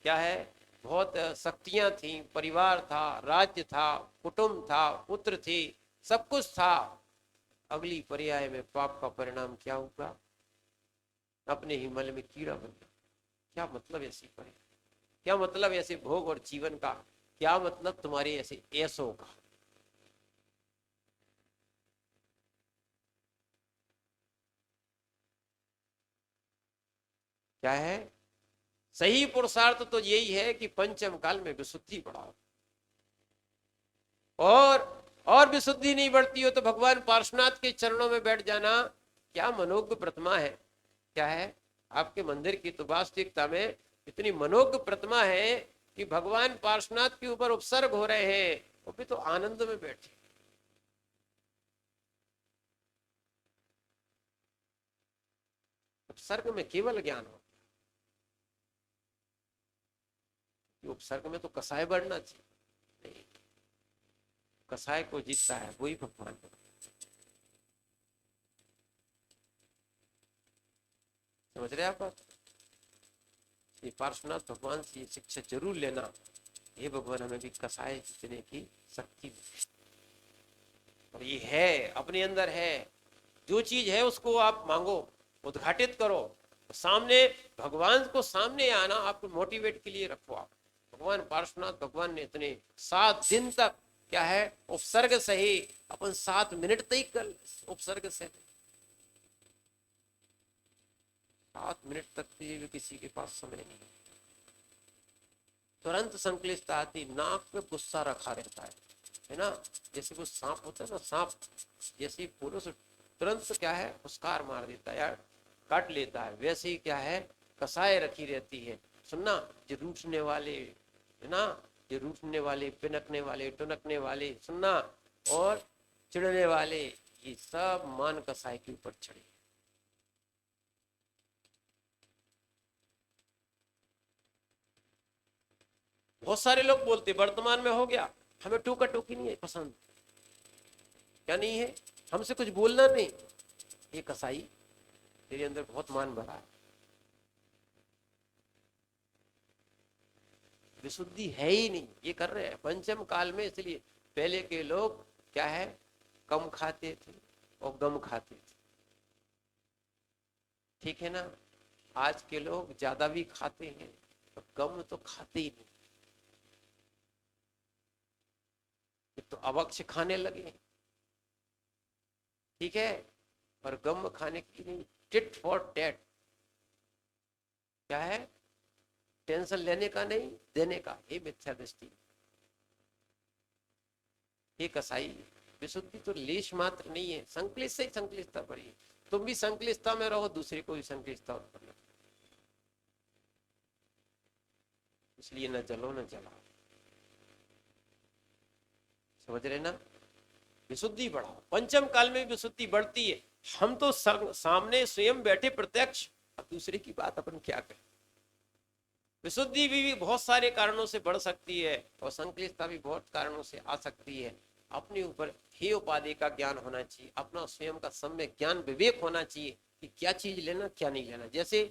क्या है, बहुत शक्तियां थी, परिवार था, राज्य था, कुटुंब था, पुत्र थे, सब कुछ था। अगली पर्याय में पाप का परिणाम क्या हुआ? अपने ही मल में कीड़ा बन गया। क्या मतलब ऐसी पड़े, क्या मतलब ऐसे भोग और जीवन का, क्या मतलब तुम्हारे ऐसे ऐसों का? क्या है? सही पुरुषार्थ तो यही है कि पंचम काल में विशुद्धि बढ़ाओ, और विशुद्धि नहीं बढ़ती हो तो भगवान पार्श्वनाथ के चरणों में बैठ जाना। क्या मनोज्ञ प्रतिमा है, क्या है, आपके मंदिर की तो वास्तविकता में इतनी मनोज्ञ प्रतिमा है कि भगवान पार्श्वनाथ के ऊपर उपसर्ग हो रहे हैं, वो भी तो आनंद में बैठे। उपसर्ग में केवल ज्ञान हो, उपसर्ग में तो कसाय बढ़ना चाहिए, नहीं, कसाय को जीतता है वही भगवान को। समझ रहे आप बात? ये पार्श्वनाथ भगवान से ये शिक्षा जरूर लेना, हे भगवान हमें भी कसाय जीतने की शक्ति, और ये है अपने अंदर है, जो चीज है उसको आप मांगो, उद्घाटित करो, सामने भगवान को सामने आना आपको मोटिवेट के लिए रखो। आप भगवान पार्श्वनाथ भगवान ने इतने 7 दिन तक क्या है उपसर्ग सही, अपन 7 मिनट तक कल उपसर्ग से 7 मिनट तक भी किसी के पास समय नहीं, तुरंत संक्लिष्टता आती, नाक पे गुस्सा रखा रहता है ना, जैसे वो सांप होता है ना, सांप जैसे फूलों से तुरंत क्या है फुसकार मार देता है यार, काट लेता है, वैसे ही क्या है कसाय रखी रहती है। सुनना, जो रूठने वाले है ना, जो रूठने वाले, पिनकने वाले, टुनकने वाले, सुनना, और चिढ़ने वाले, ये सब मान कसाय के ऊपर चढ़े। बहुत सारे लोग बोलते वर्तमान में हो गया, हमें टोका टोकी नहीं है पसंद, क्या नहीं है, हमसे कुछ बोलना नहीं, ये कसाई तेरे अंदर बहुत मान भरा है, विशुद्धि है ही नहीं, ये कर रहे हैं पंचम काल में। इसलिए पहले के लोग क्या है कम खाते थे और गम खाते थे, ठीक है ना, आज के लोग ज्यादा भी खाते हैं तो गम तो खाते ही नहीं, तो अवक्ष खाने लगे, ठीक है, और गम खाने की नहीं, टिट फॉर टैट, क्या है टेंशन लेने का नहीं देने का, ये मिथ्या दृष्टि, ये कसाई। विशुद्धि तो लेश मात्र नहीं है, संक्लिष्ट से ही संक्लिष्टता बढ़ी, तुम भी संक्लिष्टता में रहो, दूसरे को भी संक्लिष्टता उत्पन्न, इसलिए न जलो न जलाओ, समझ रहे ना, विशुद्धि बढ़ाओ, पंचम काल में विशुद्धि बढ़ती है। हम तो सामने स्वयं बैठे प्रत्यक्ष, अब दूसरे की बात अपन क्या करें। विशुद्धि भी बहुत सारे कारणों से बढ़ सकती है और संक्लिष्टता भी बहुत कारणों से आ सकती है। अपने ऊपर हे उपाधि का ज्ञान होना चाहिए, अपना स्वयं का सम्यक ज्ञान विवेक होना चाहिए कि क्या चीज लेना क्या नहीं लेना। जैसे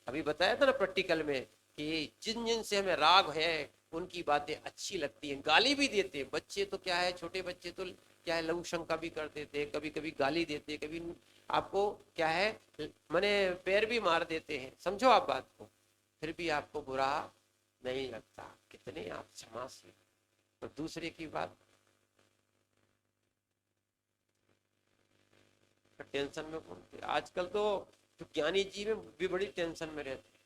अभी बताया था ना प्रैक्टिकल में कि जिन जिन से हमें राग है उनकी बातें अच्छी लगती हैं, गाली भी देते हैं बच्चे, तो क्या है छोटे बच्चे तो क्या है लघु शंका भी कर देते, कभी कभी गाली देते, कभी आपको क्या है मैंने पैर भी मार देते हैं, समझो आप बात को, फिर भी आपको बुरा नहीं लगता, कितने आप क्षमाशील। तो दूसरे की बात टेंशन में बोलते, आजकल तो जो ज्ञानी जी में भी बड़ी टेंशन में रहते,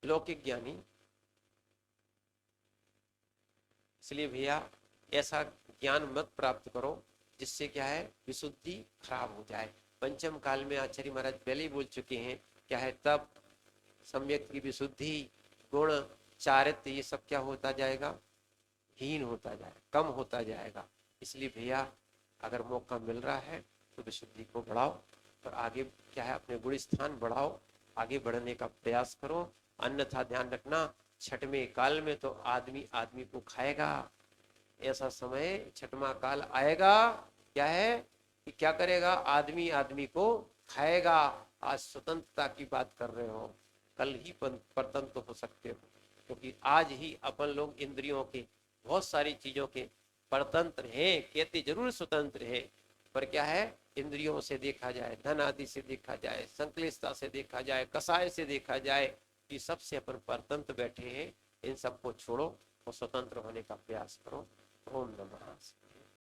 लौकिक ज्ञानी। इसलिए भैया ऐसा ज्ञान मत प्राप्त करो जिससे क्या है विशुद्धि खराब हो जाए। पंचम काल में आचार्य महाराज पहले ही बोल चुके हैं, क्या है तब सम्यक की विशुद्धि, गुण, चारित्र्य, ये सब क्या होता जाएगा, हीन होता जाएगा, कम होता जाएगा। इसलिए भैया अगर मौका मिल रहा है तो विशुद्धि को बढ़ाओ और आगे क्या है अपने गुण स्थान बढ़ाओ, आगे बढ़ने का प्रयास करो। अन्यथा ध्यान रखना छठवें काल में तो आदमी आदमी को खाएगा, ऐसा समय छठवां काल आएगा क्या है कि क्या करेगा, आदमी आदमी को खाएगा। आज स्वतंत्रता की बात कर रहे हो, कल ही परतंत्र हो सकते हो, क्योंकि आज ही अपन लोग इंद्रियों के बहुत सारी चीजों के परतंत्र हैं, कहते जरूर स्वतंत्र है, पर क्या है इंद्रियों से देखा जाए, धन आदि से देखा जाए, संक्लिष्टता से देखा जाए, कसाय से देखा जाए, कि सबसे अपन परतंत्र बैठे हैं। इन सबको छोड़ो और स्वतंत्र होने का प्रयास करो। ओम नमः।